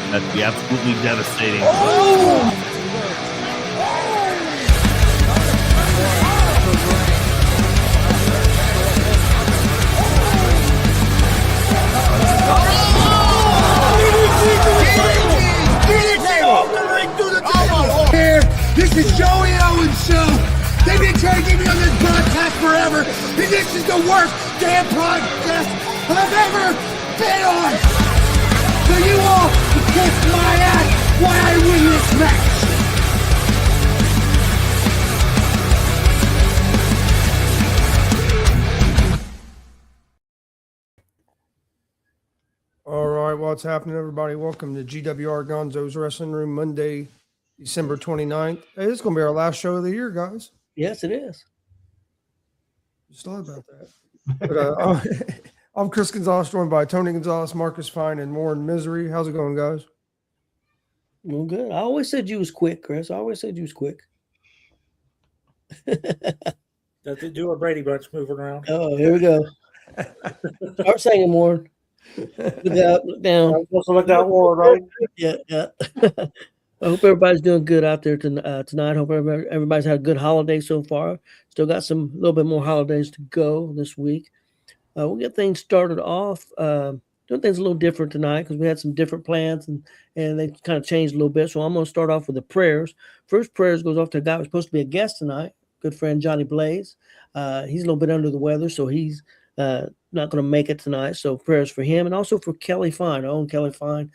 That'd be absolutely devastating. Oh! This is Joey Owens' show. They've been trying to get me on this broadcast forever, and this is the worst damn broadcast I've ever been on. So you all can kiss my ass while I win this match. All right, what's happening, everybody? Welcome to GWR Gonzo'S Wrestling Room, Monday, December 29th. Hey, this is going to be our last show of the year, guys. Yes, it is. Just thought about that. But, I'm Chris Gonzo'S, joined by Tony Gonzo'S, Marcus Fine, and Warren Misery. How's it going, guys? Well, good. I always said you was quick, Chris. I always said you was quick. Does it do a Brady Bunch moving around? Oh, here we go. Start singing, Warren. Look out, look down. I'm supposed to look that Warren, right? Yeah. I hope everybody's doing good out there tonight. Hope everybody's had a good holiday so far. Still got a little bit more holidays to go this week. We'll get things started off. Doing things a little different tonight because we had some different plans and they kind of changed a little bit. So I'm going to start off with the prayers. First prayers goes off to a guy who's supposed to be a guest tonight, good friend Johnny Blaze. He's a little bit under the weather, so he's not going to make it tonight. So prayers for him and also for Kelly Fine, our own Kelly Fine,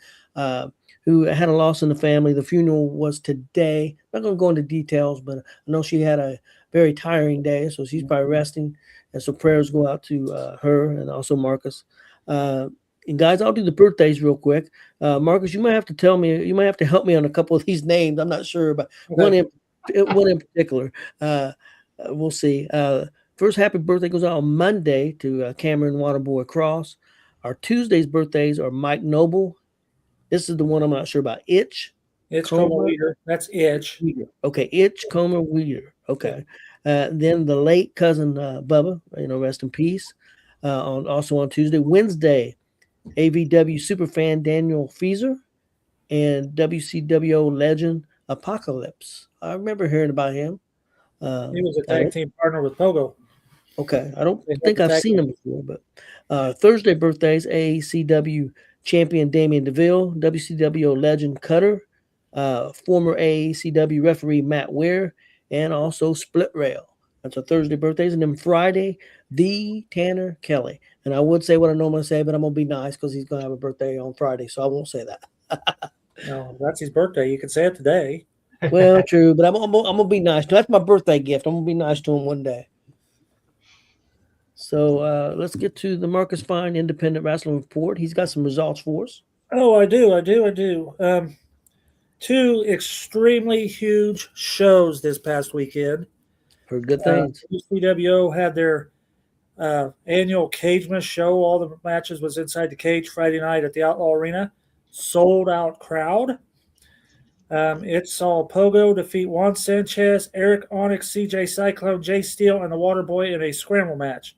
who had a loss in the family. The funeral was today. I'm not going to go into details, but I know she had a very tiring day, so she's probably resting. And so prayers go out to her and also Marcus. And guys, I'll do the birthdays real quick. Marcus, you might have to tell me, you might have to help me on a couple of these names. I'm not sure, but one in particular. We'll see. First happy birthday goes out on Monday to Cameron Waterboy Cross. Our Tuesday's birthdays are Mike Noble. This is the one I'm not sure about. Itch. Comer Weeder. That's Itch. Okay, Itch, Comer Weeder. Okay. Then the late cousin Bubba, rest in peace. Also on Tuesday. Wednesday, AVW superfan Daniel Feezer and WCWO legend Apocalypse. I remember hearing about him. He was a tag team partner with Pogo. Okay. I don't think I've seen him before, but Thursday birthdays, AACW champion Damian DeVille, WCWO legend Cutter, former AACW referee Matt Ware, and also Split Rail. That's a Thursday birthdays. And then Friday, the Tanner Kelly. And I would say what I normally say, but I'm going to be nice because he's going to have a birthday on Friday, so I won't say that. No, that's his birthday. You can say it today. Well, true, but I'm going to be nice. That's my birthday gift. I'm going to be nice to him one day. So let's get to the Marcus Fine Independent Wrestling Report. He's got some results for us. Oh, I do. Two extremely huge shows this past weekend. For good things. WCWO had their annual CAGEMAS show. All the matches was inside the cage Friday night at the Outlaw Arena. Sold out crowd. It saw Pogo defeat Juan Sanchez, Eric Onyx, CJ Cyclone, Jay Steele, and the Waterboy in a scramble match.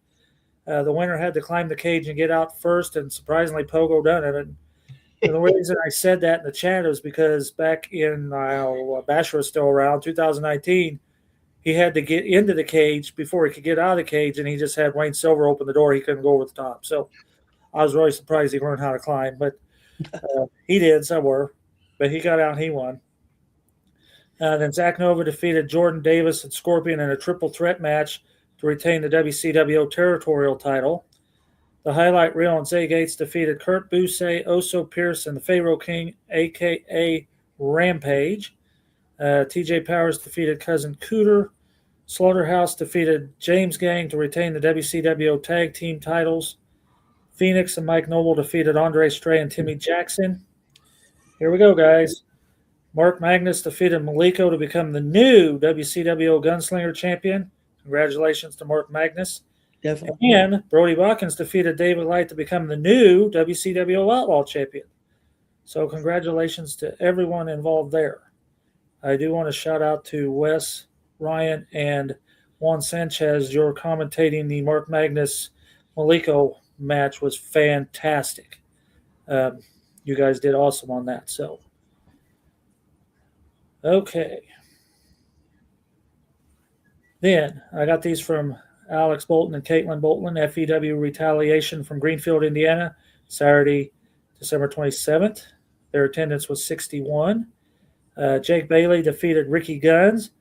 The winner had to climb the cage and get out first, and surprisingly, Pogo done it. And the reason I said that in the chat is because back in Basher was still around, 2019, he had to get into the cage before he could get out of the cage, and he just had Wayne Silver open the door. He couldn't go over the top. So I was really surprised he learned how to climb, but he did somewhere. But he got out and he won. Then Zach Nova defeated Jordan Davis and Scorpion in a triple threat match to retain the WCWO territorial title. The highlight reel and Zay Gates defeated Kurt Busse, Oso Pierce, and the Pharaoh King, a.k.a. Rampage. TJ Powers defeated Cousin Cooter. Slaughterhouse defeated James Gang to retain the WCWO tag team titles. Phoenix and Mike Noble defeated Andre Stray and Timmy Jackson. Here we go, guys. Mark Magnus defeated Maliko to become the new WCWO Gunslinger champion. Congratulations to Mark Magnus. Definitely. And Brody Watkins defeated David Light to become the new WCWO Outlaw champion. So congratulations to everyone involved there. I do want to shout out to Wes, Ryan, and Juan Sanchez. Your commentating the Mark Magnus Maliko match was fantastic. you guys did awesome on that. So, okay. Then I got these from Alex Bolton and Caitlin Bolton, FEW Retaliation from Greenfield, Indiana, Saturday, December 27th. Their attendance was 61. Jake Bailey defeated Ricky Guns.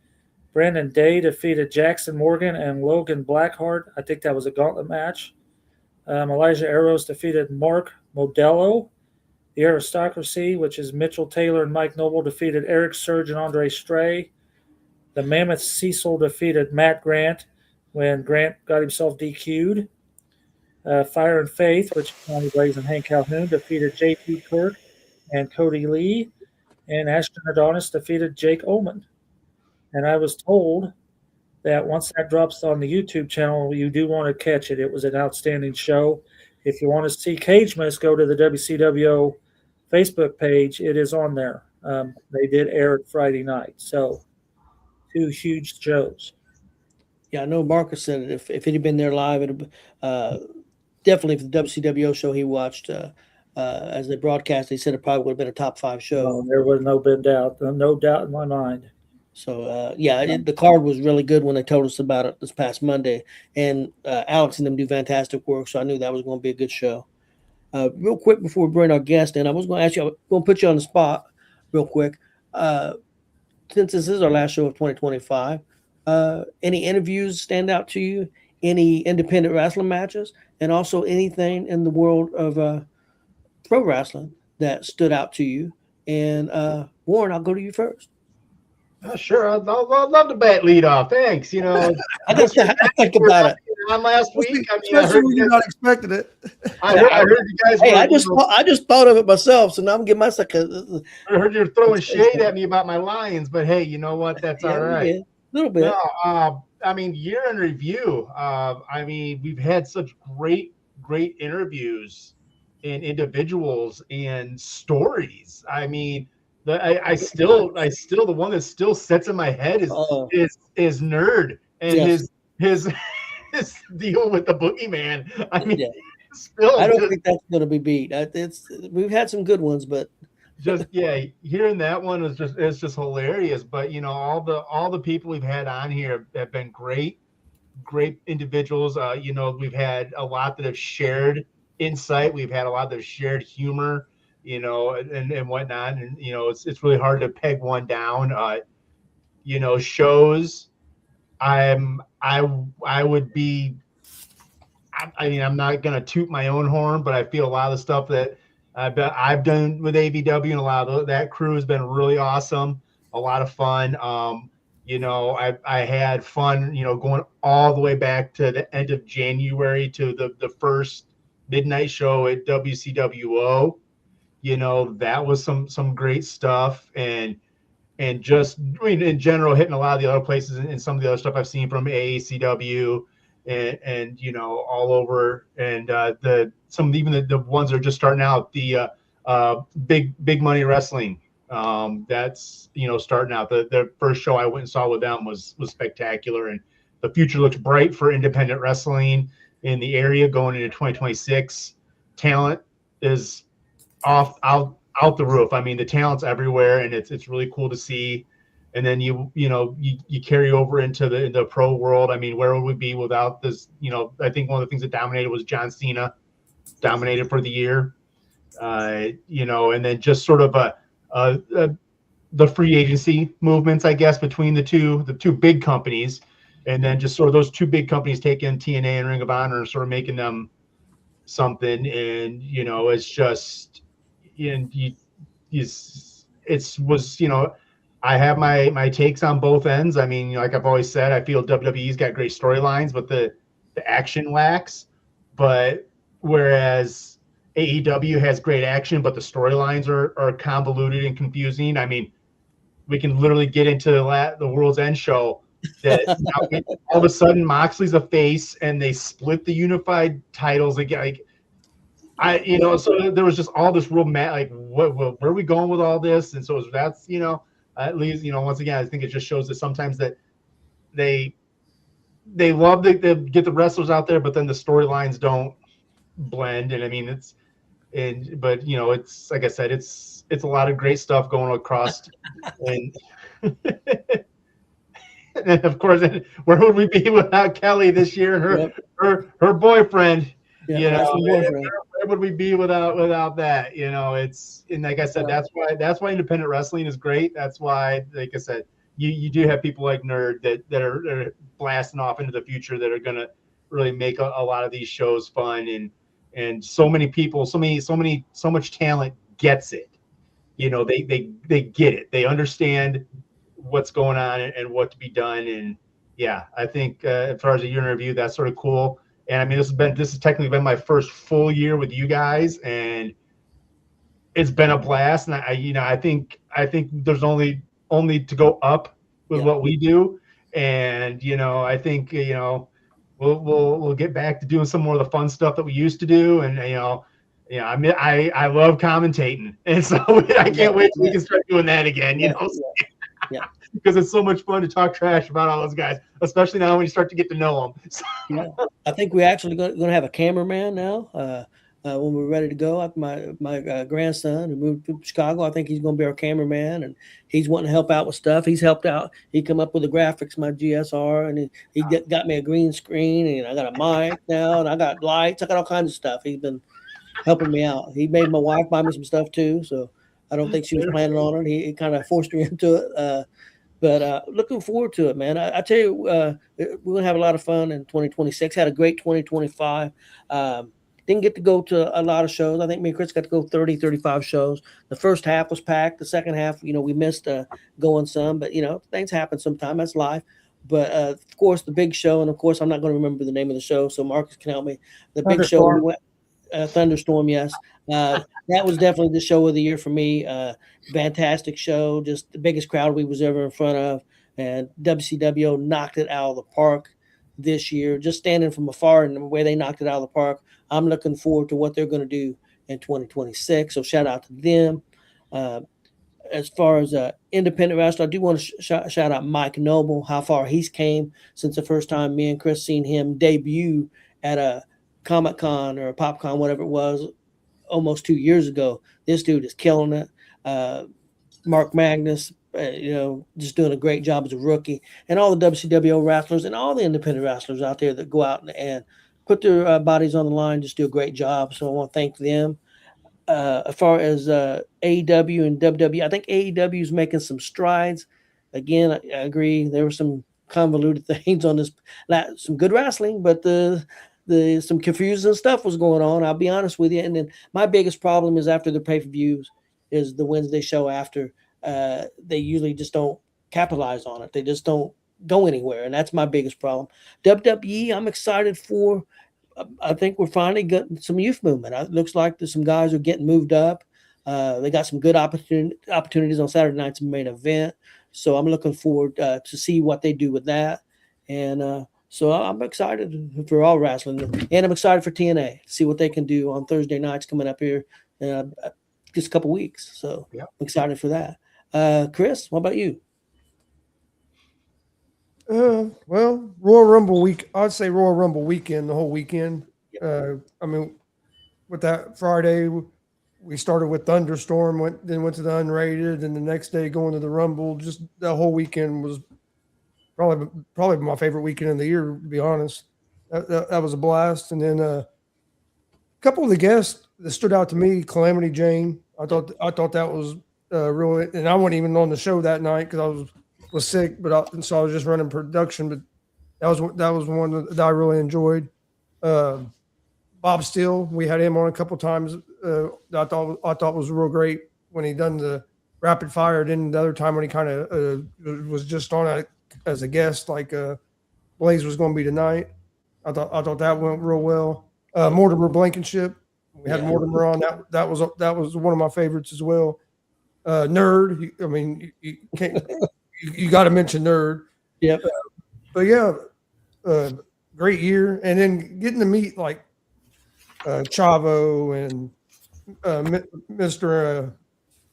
Brandon Day defeated Jackson Morgan and Logan Blackheart. I think that was a gauntlet match. Elijah Arrows defeated Mark Modelo. The Aristocracy, which is Mitchell Taylor and Mike Noble, defeated Eric Surge and Andre Stray. The Mammoth Cecil defeated Matt Grant when Grant got himself DQ'd. Fire and Faith, which is Johnny Blaze and Hank Calhoun, defeated J.P. Kirk and Cody Lee. And Ashton Adonis defeated Jake Oman. And I was told that once that drops on the YouTube channel, you do want to catch it. It was an outstanding show. If you want to see CAGEMAS, go to the WCWO Facebook page. It is on there. They did air it Friday night. So, 2 huge shows. Yeah, I know Marcus said it. If it had been there live, it definitely for the WCWO show he watched as they broadcast, he said it probably would have been a top 5 show. There was no doubt in my mind. So, the card was really good when they told us about it this past Monday. And Alex and them do fantastic work, so I knew that was going to be a good show. Real quick before we bring our guest in, I was going to ask you, I'm going to put you on the spot real quick. Since this is our last show of 2025, any interviews stand out to you? Any independent wrestling matches? And also anything in the world of pro wrestling that stood out to you? And Warren, I'll go to you first. Sure, I'd love to bat lead off. Thanks. You know, I just think about it. On last week, I mean, Especially when you're not expecting it. I heard you guys. Hey, I just thought of it myself, so now I'm giving myself a. I heard you're throwing shade at me about my Lions, but hey, you know what? That's all right. A little bit. No, I mean, year in review. I mean, we've had such great interviews and individuals and stories. I mean. I still the one that still sets in my head is Nerd and his deal with the boogeyman. I mean, still I don't think that's going to be beat. We've had some good ones, but hearing that one is just hilarious. But you know, all the people we've had on here have been great individuals. You know, we've had a lot that have shared insight. We've had a lot that have shared humor. You know, and whatnot, and you know, it's really hard to peg one down. You know, shows. I would be. I mean, I'm not gonna toot my own horn, but I feel a lot of the stuff that I've done with AVW and a lot of that crew has been really awesome. A lot of fun. You know, I had fun. You know, going all the way back to the end of January to the first midnight show at WCWO. You know, that was some great stuff, and just, I mean, in general, hitting a lot of the other places and some of the other stuff I've seen from AACW and you know, all over, and even the ones that are just starting out, the big money wrestling, that's, you know, starting out. The first show I went and saw with them was spectacular, and the future looks bright for independent wrestling in the area going into 2026. Talent is out the roof. I mean, the talent's everywhere, and it's really cool to see. And then you carry over into the pro world. I mean, where would we be without this? You know, I think one of the things that dominated was John Cena, dominated for the year. You know, and then just sort of the free agency movements, I guess, between the two big companies, and then just sort of those 2 big companies taking TNA and Ring of Honor and sort of making them something. And you know, it's just. And was, you know, I have my takes on both ends. I mean, like I've always said, I feel WWE's got great storylines, but the action lacks. But whereas AEW has great action, but the storylines are convoluted and confusing. I mean, we can literally get into the World's End show that all of a sudden Moxley's a face and they split the unified titles again. Like, you know, so there was just all this real like, where are we going with all this? And so that's, you know, at least, you know, once again, I think it just shows that sometimes that they love to get the wrestlers out there, but then the storylines don't blend. And I mean, But you know, it's like I said, it's a lot of great stuff going across, and and of course, where would we be without Kelly this year and her boyfriend? Yeah, You know, boyfriend. where would we be without that? You know, and like I said, that's why independent wrestling is great. That's why, like I said, you do have people like Nerd that are blasting off into the future that are gonna really make a lot of these shows fun, and so many people, so much talent gets it. You know, they get it. They understand what's going on and what to be done. And yeah, I think as far as a year in review, that's sort of cool. And I mean, this has technically been my first full year with you guys, and it's been a blast. And I think there's only to go up with what we do. And I think we'll get back to doing some more of the fun stuff that we used to do. And I mean, I love commentating, and so I can't wait till we can start doing that again. Because it's so much fun to talk trash about all those guys, especially now when you start to get to know them. So. I think we're actually going to have a cameraman now. When we're ready to go, my grandson who moved to Chicago, I think he's going to be our cameraman, and he's wanting to help out with stuff. He's helped out. He come up with the graphics, my GSR, and he got me a green screen, and I got a mic now, and I got lights. I got all kinds of stuff. He's been helping me out. He made my wife buy me some stuff too, so I don't think she was planning on it. He kind of forced her into it. But looking forward to it, man. I tell you, we're going to have a lot of fun in 2026. Had a great 2025. Didn't get to go to a lot of shows. I think me and Chris got to go 30, 35 shows. The first half was packed. The second half, we missed going some. But, things happen sometimes. That's life. But, of course, the big show, and, of course, I'm not going to remember the name of the show, so Marcus can help me. The big show we went. Thunderstorm, yes. That was definitely the show of the year for me. Fantastic show, just the biggest crowd we was ever in front of, and WCWO knocked it out of the park this year. Just standing from afar and the way they knocked it out of the park, I'm looking forward to what they're going to do in 2026. So shout out to them. As far as independent wrestler, I do want to shout out Mike Noble, how far he's came since the first time me and Chris seen him debut at a Comic-Con or PopCon, whatever it was, almost 2 years ago. This dude is killing it. Mark Magnus, just doing a great job as a rookie, and all the WCWO wrestlers and all the independent wrestlers out there that go out and put their bodies on the line, just do a great job. So I want to thank them. As far as AEW and WWE, I think AEW is making some strides. Again, I agree. There were some convoluted things on this, some good wrestling, but some confusing stuff was going on. I'll be honest with you. And then my biggest problem is after the pay-per-views is the Wednesday show after. They usually just don't capitalize on it. They just don't go anywhere. And that's my biggest problem. WWE, I'm excited for. I think we're finally getting some youth movement. It looks like there's some guys are getting moved up. They got some good opportunities on Saturday night's main event. So I'm looking forward to see what they do with that. And so I'm excited for all wrestling. And I'm excited for TNA, see what they can do on Thursday nights coming up here just a couple weeks. So I'm excited for that. Chris, what about you? Well, Royal Rumble week. I'd say Royal Rumble weekend, the whole weekend. I mean, with that Friday, we started with Thunderstorm, went to the Unrated, and the next day going to the Rumble. Just that whole weekend was probably my favorite weekend of the year, to be honest. That was a blast. And then a couple of the guests that stood out to me, Calamity Jane. I thought that was really, and I wasn't even on the show that night because I was sick, so I was just running production. But that was one that I really enjoyed. Bob Steele, we had him on a couple times. I thought was real great when he done the rapid fire. Then the other time when he kind of was just on as a guest, like Blaze was going to be tonight. I thought that went real well. Mortimer Blankenship, we had Mortimer on. That was one of my favorites as well. Nerd, you can't. You got to mention Nerd. Yep. But yeah, great year, and then getting to meet like Chavo and Mr.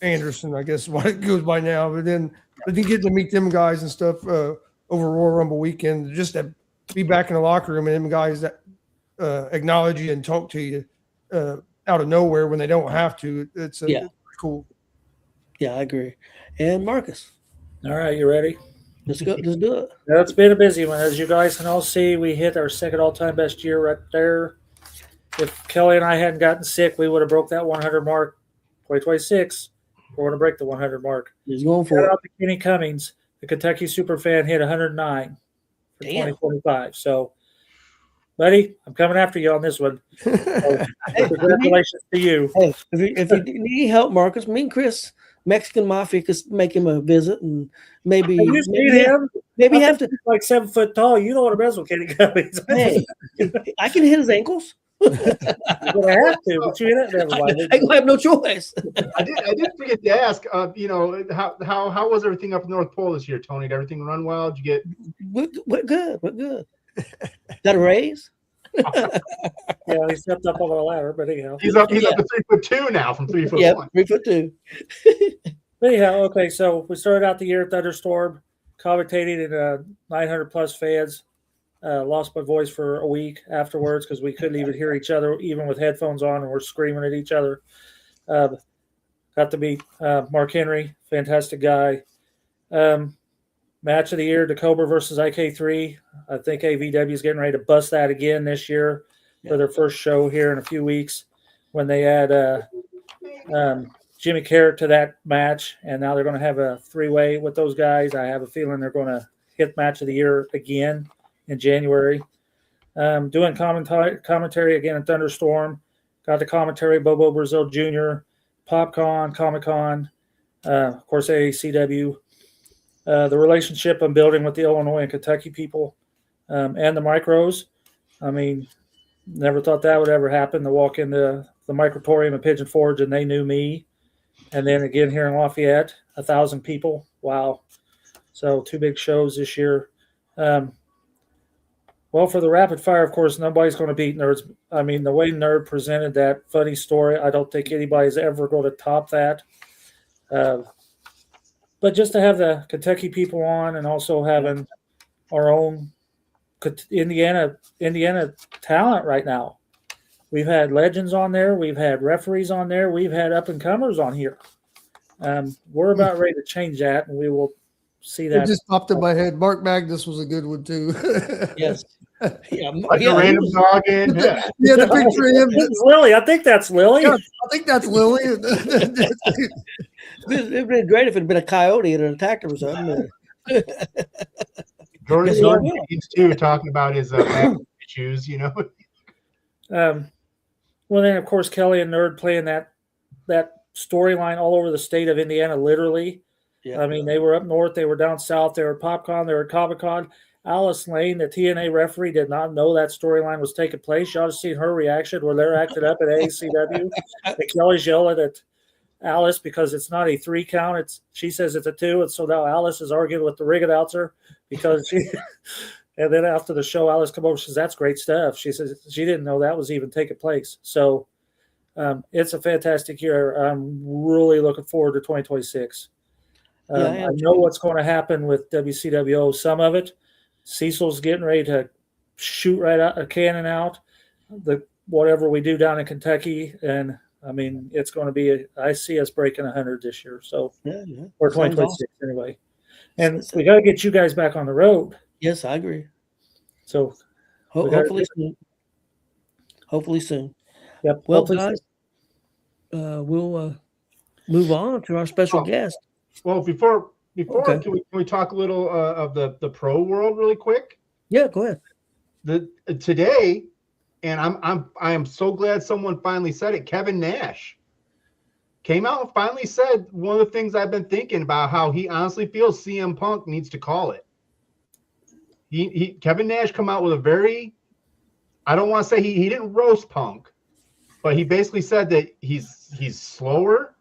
Anderson, I guess what it goes by now. But then getting to meet them guys and stuff over Royal Rumble weekend, just to be back in the locker room and them guys that acknowledge you and talk to you, out of nowhere when they don't have to. It's Yeah. cool. Yeah, I agree. And Marcus, All right, you ready? let's go. Let's do it. Now, it's been a busy one. As you guys can all see, we hit our second all-time best year right there. If Kelly and I hadn't gotten sick, we would have broke that 100 mark. 2026, we're going to break the 100 mark. He's going for Shout it. out to Kenny Cummings, the Kentucky Superfan, hit 109 for Damn. 2025. So, buddy, I'm coming after you on this one. So, congratulations to you. Hey, if you need help, Marcus, me and Chris, Mexican Mafia, could make him a visit and maybe Have you seen him? Maybe I have think to. he's like 7 foot tall. You don't want to mess with Kenny Cummings. Hey, I can hit his ankles. You're going to have to, but you hit it. Never mind. I have no choice. I did forget to ask. How was everything up in North Pole this year, Tony? Did everything run well? Did you get? We're good. We're good. Got a raise? Yeah, he stepped up on the ladder, but anyhow. He's up to 3'2" now from 3'1". Yeah, 3'2". But anyhow, okay, so we started out the year at Thunderstorm, commentating in 900 plus fans. Lost my voice for a week afterwards because we couldn't even hear each other, even with headphones on, and we're screaming at each other. Got to meet Mark Henry, fantastic guy. Match of the year, Cobra versus IK3. I think AVW is getting ready to bust that again this year for their first show here in a few weeks when they add Jimmy Carrot to that match, and now they're going to have a three-way with those guys. I have a feeling they're going to hit match of the year again in January. Doing commentary again at Thunderstorm. Got the commentary, Bobo Brazil Jr., PopCon, Comic-Con, of course, AACW. The relationship I'm building with the Illinois and Kentucky people and the micros. I mean, never thought that would ever happen, to walk into the microtorium at Pigeon Forge and they knew me. And then again here in Lafayette, 1,000 people. Wow. So 2 big shows this year. Well, for the rapid fire, of course, nobody's going to beat Nerds. I mean, the way Nerd presented that funny story, I don't think anybody's ever going to top that. But just to have the Kentucky people on and also having our own Indiana talent right now. We've had legends on there. We've had referees on there. We've had up-and-comers on here. We're about ready to change that, and we will see that. It just popped in my head. Mark Magnus was a good one, too. Yes. Yeah, Like a random dog in. Yeah. Yeah, the picture of him. It's Lily. I think that's Lily. Yeah, I think that's Lily. It'd been great if it had been a coyote that attacked him or something. Jordan Jordan too, talking about his shoes, Well, then, of course, Kelly and Nerd playing that storyline all over the state of Indiana, literally. Yeah. I mean, they were up north, they were down south, they were at PopCon, they were at Comic-Con. Alice Lane, the TNA referee, did not know that storyline was taking place. Y'all have seen her reaction where they're acting up at ACW. And Kelly's yelling at Alice because it's not a 3 count. She says it's a 2. And so now Alice is arguing with the ring announcer because she – and then after the show, Alice come over and says, that's great stuff. She says she didn't know that was even taking place. So it's a fantastic year. I'm really looking forward to 2026. I know what's going to happen with WCWO, some of it. Cecil's getting ready to shoot right out a cannon out. Whatever we do down in Kentucky, and I mean it's going to be. I see us breaking 100 this year, so or 2026 anyway. And we got to get you guys back on the road. Yes, I agree. So hopefully soon. Hopefully soon. Yep. Well, guys, we'll move on to our special guest. Well, before can we talk a little of the pro world really quick? Yeah, go ahead. Today, and I am so glad someone finally said it. Kevin Nash came out and finally said one of the things I've been thinking about, how he honestly feels CM Punk needs to call it. Kevin Nash come out with a very, I don't want to say he didn't roast Punk, but he basically said that he's slower.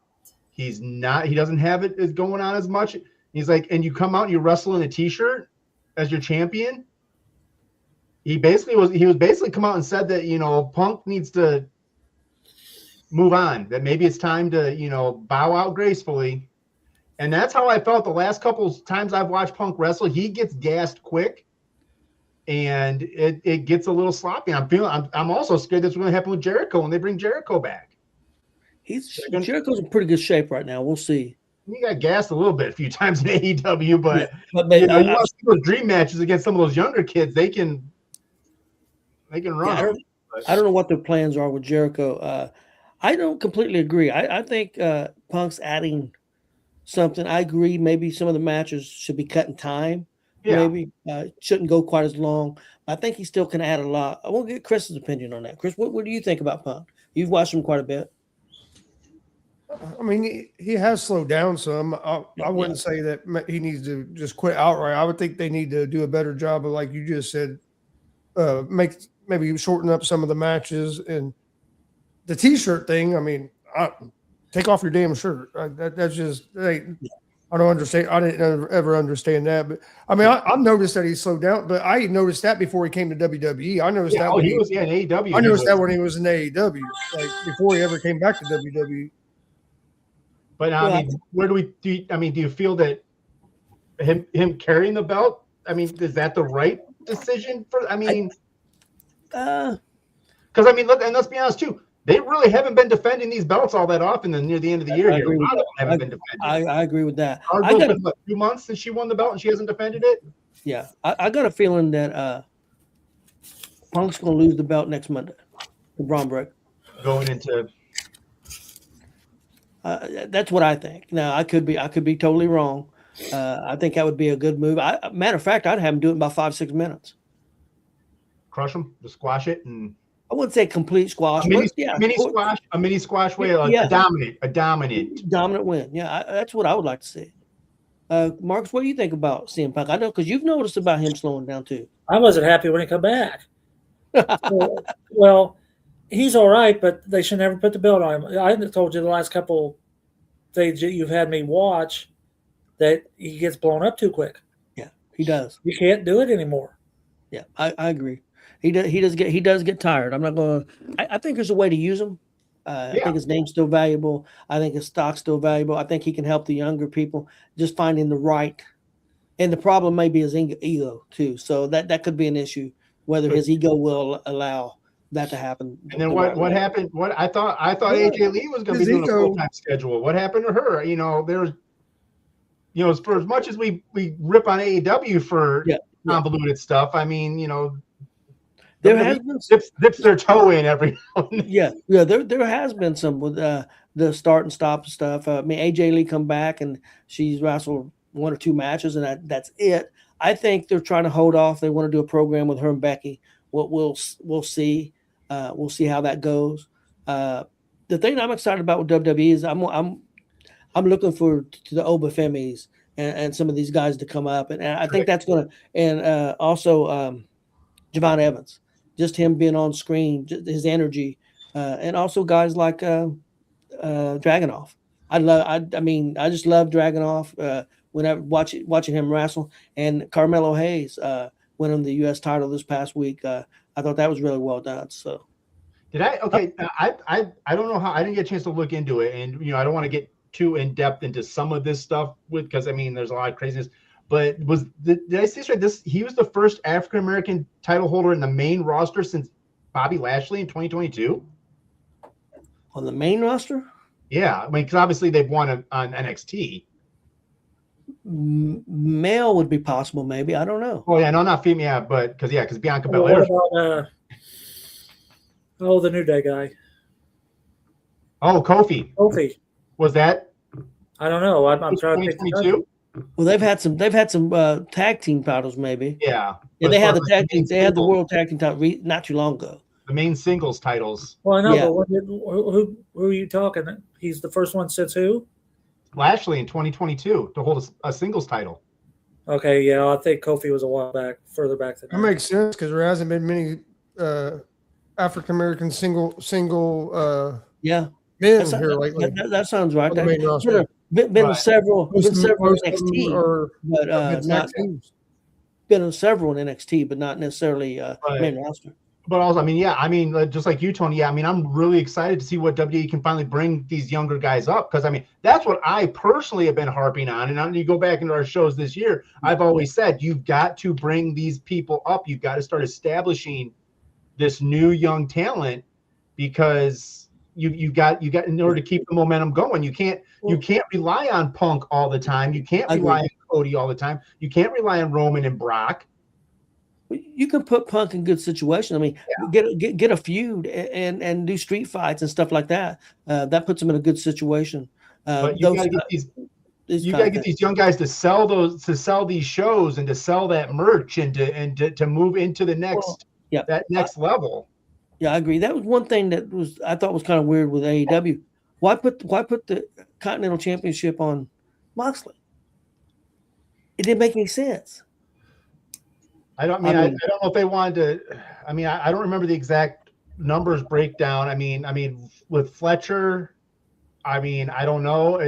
He doesn't have it as going on as much. He's like, and you come out and you wrestle in a t-shirt as your champion. He was basically come out and said that, Punk needs to move on, that maybe it's time to, bow out gracefully. And that's how I felt the last couple of times I've watched Punk wrestle. He gets gassed quick and it gets a little sloppy. I'm also scared that's going to happen with Jericho when they bring Jericho back. Jericho's in pretty good shape right now. We'll see. He got gassed a little bit a few times in AEW, but But you want to see those dream matches against some of those younger kids. They can run. Yeah, I don't know what their plans are with Jericho. I don't completely agree. I think Punk's adding something. I agree. Maybe some of the matches should be cut in time. Yeah. Maybe shouldn't go quite as long. I think he still can add a lot. I won't get Chris's opinion on that. Chris, what do you think about Punk? You've watched him quite a bit. I mean, he has slowed down some. I wouldn't say that he needs to just quit outright. I would think they need to do a better job of, like you just said, maybe shorten up some of the matches. And the T-shirt thing, I mean, take off your damn shirt. That's just I don't understand. I didn't ever understand that. But I mean, I've noticed that he slowed down. But I noticed that before he came to WWE. I noticed that when he was in AEW. I noticed that when he was in AEW, like before he ever came back to WWE. But I mean, do you feel that him carrying the belt? I mean, is that the right decision for? I mean, because I mean, let's be honest too. They really haven't been defending these belts all that often. Near the end of the year, here, a lot of them haven't been defended. I agree with that. I got a few months since she won the belt and she hasn't defended it. Yeah, I got a feeling that Punk's going to lose the belt next Monday to Braun Breaker. Going into. That's what I think. Now I could be totally wrong. I think that would be a good move. Matter of fact, I'd have him do it in about 5-6 minutes. Crush him, just squash it, and I wouldn't say complete squash. A mini squash way, a dominant win. Yeah, that's what I would like to see. Marcus, what do you think about CM Punk? I know because you've noticed about him slowing down too. I wasn't happy when he come back. Well, he's all right, but they should never put the belt on him. I told you the last couple things you've had me watch that he gets blown up too quick. Yeah, he does. You can't do it anymore. Yeah, I agree. He does get tired. I'm not going to. I think there's a way to use him. I think his name's still valuable. I think his stock's still valuable. I think he can help the younger people just finding the right. And the problem may be his ego too. So that could be an issue, whether his ego will allow that to happen. And then what happened? What I thought AJ Lee was going to be doing a full-time schedule. What happened to her? For as much as we rip on AEW for convoluted stuff, I mean, there has been dips their toe in every. There has been some with the start and stop stuff. I mean, AJ Lee come back and she's wrestled 1 or 2 matches, and that's it. I think they're trying to hold off. They want to do a program with her and Becky. We'll see. We'll see how that goes. The thing I'm excited about with WWE is I'm looking for to the Obafemis and some of these guys to come up, and I think that's going to, and also Javon Evans, just him being on screen, his energy, and also guys like Dragunov. I just love Dragunov. Whenever watching him wrestle, and Carmelo Hayes winning the U.S. title this past week. I thought that was really well done. So, did I? Okay, I don't know how I didn't get a chance to look into it, and I don't want to get too in depth into some of this stuff because I mean there's a lot of craziness. But did I see this right? He was the first African American title holder in the main roster since Bobby Lashley in 2022. On the main roster? Yeah, I mean because obviously they've won on NXT. Male would be possible, maybe. I don't know. Oh yeah, no, not female. Yeah, because Bianca Belair. What about the New Day guy? Oh, Kofi. Kofi. Was that? I don't know. I'm trying to think. Well, they've had some tag team titles, maybe. Yeah. They had the tag teams. They had the world tag team title not too long ago. The main singles titles. Well, I know, but who are you talking? He's the first one since who? Lashley in 2022 to hold a singles title. Okay, yeah, I think Kofi was a while back, further back than that. Makes sense because there hasn't been many African American single men here lately. That sounds right. Been several in NXT, but not been in several in NXT, but not necessarily main roster. But also, just like you, Tony, I'm really excited to see what WWE can finally bring these younger guys up because, that's what I personally have been harping on. And you go back into our shows this year, I've always said, you've got to bring these people up. You've got to start establishing this new young talent because you got in order to keep the momentum going. You can't rely on Punk all the time. You can't rely on Cody all the time. You can't rely on Roman and Brock. You can put Punk in good situations. I mean, get a feud and do street fights and stuff like that. That puts him in a good situation. But you got to get these young guys to sell these shows and to sell that merch and to move into the next next level. Yeah, I agree. That was one thing I thought was kind of weird with AEW. Why put the Continental Championship on Moxley? It didn't make any sense. I don't know if they wanted to. I mean, I don't remember the exact numbers breakdown. I mean, with Fletcher, I don't know.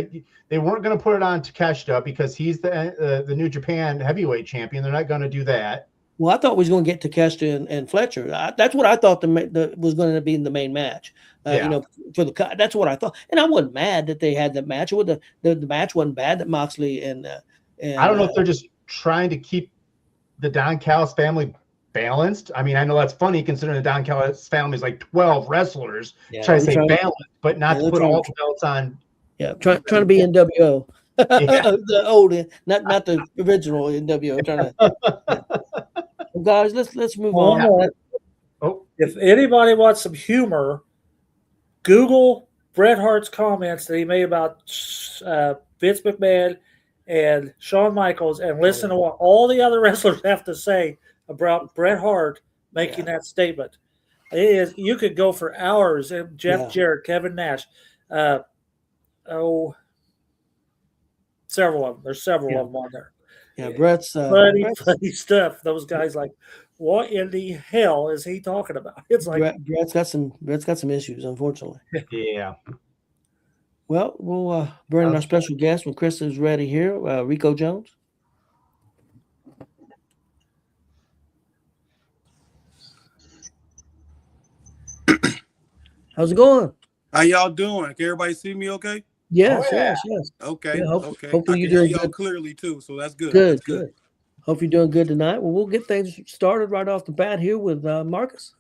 They weren't going to put it on Takeshita because he's the New Japan heavyweight champion. They're not going to do that. Well, I thought we was going to get Takeshita and Fletcher. That's what I thought was going to be in the main match. For that's what I thought, and I wasn't mad that they had the match. The match wasn't bad. That Moxley and I don't know if they're just trying to keep the Don Callis family balanced. I mean, I know that's funny considering the Don Callis family is like 12 wrestlers. Try to say balanced, but not to put all the belts on. Yeah, trying to be NWO. The old, not the original NWO. Guys, let's move on. If anybody wants some humor, Google Bret Hart's comments that he made about Vince McMahon and Shawn Michaels and listen to what all the other wrestlers have to say about Bret Hart making that statement. You could go for hours. Jeff Jarrett, Kevin Nash, several of them. There's several of them on there. Yeah, Brett's funny stuff. Those guys like, what in the hell is he talking about? It's like Brett's got some issues, unfortunately. Yeah. Well, we'll bring in our special guest when Chris is ready here. Rico Jones. How's it going? How y'all doing? Can everybody see me okay? Yes. Okay. Yeah, okay. Hopefully you're doing y'all clearly too, so that's good. Good. Hope you're doing good tonight. Well, we'll get things started right off the bat here with Marcus.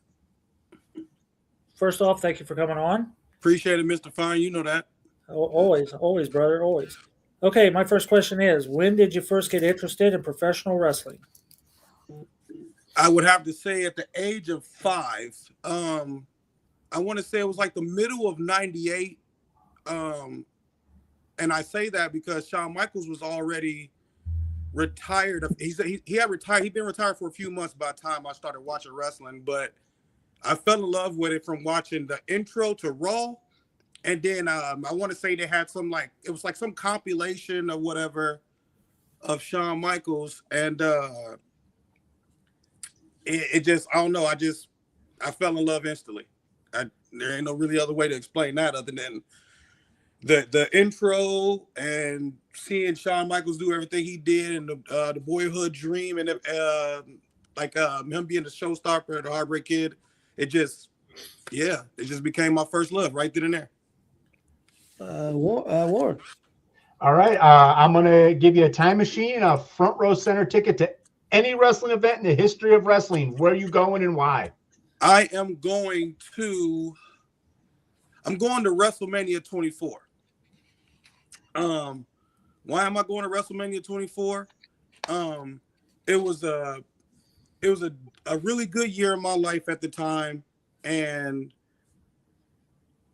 First off, thank you for coming on. Appreciate it, Mr. Fine. You know that. Always, brother, always. Okay, my first question is, when did you first get interested in professional wrestling? I would have to say at the age of 5. I want to say it was like the middle of 98. And I say that because Shawn Michaels was already retired. He had retired. He'd been retired for a few months by the time I started watching wrestling, but I fell in love with it from watching the intro to Raw. And then I want to say they had some it was like some compilation or whatever of Shawn Michaels. And it just, I don't know. I fell in love instantly. There ain't no really other way to explain that other than the intro and seeing Shawn Michaels do everything he did and the boyhood dream and him being the showstopper, the Heartbreak Kid. It just became my first love right then and there. Warren. All right. I'm going to give you a time machine, a front row center ticket to any wrestling event in the history of wrestling. Where are you going and why? I am going to WrestleMania 24. Why am I going to WrestleMania 24? It was a really good year in my life at the time, and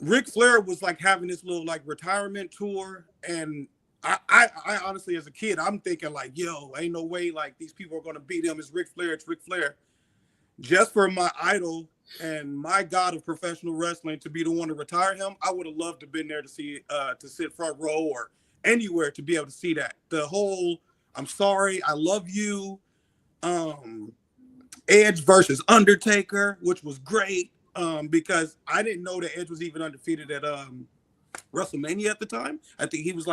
Ric Flair was having this little retirement tour, and I honestly, as a kid, I'm thinking yo, ain't no way these people are gonna beat him. It's Ric Flair. Just for my idol and my god of professional wrestling to be the one to retire him, I would have loved to have been there to see to sit front row or anywhere to be able to see that. The whole I'm sorry, I love you, Edge versus Undertaker, which was great, because I didn't know that Edge was even undefeated at WrestleMania at the time. I think he was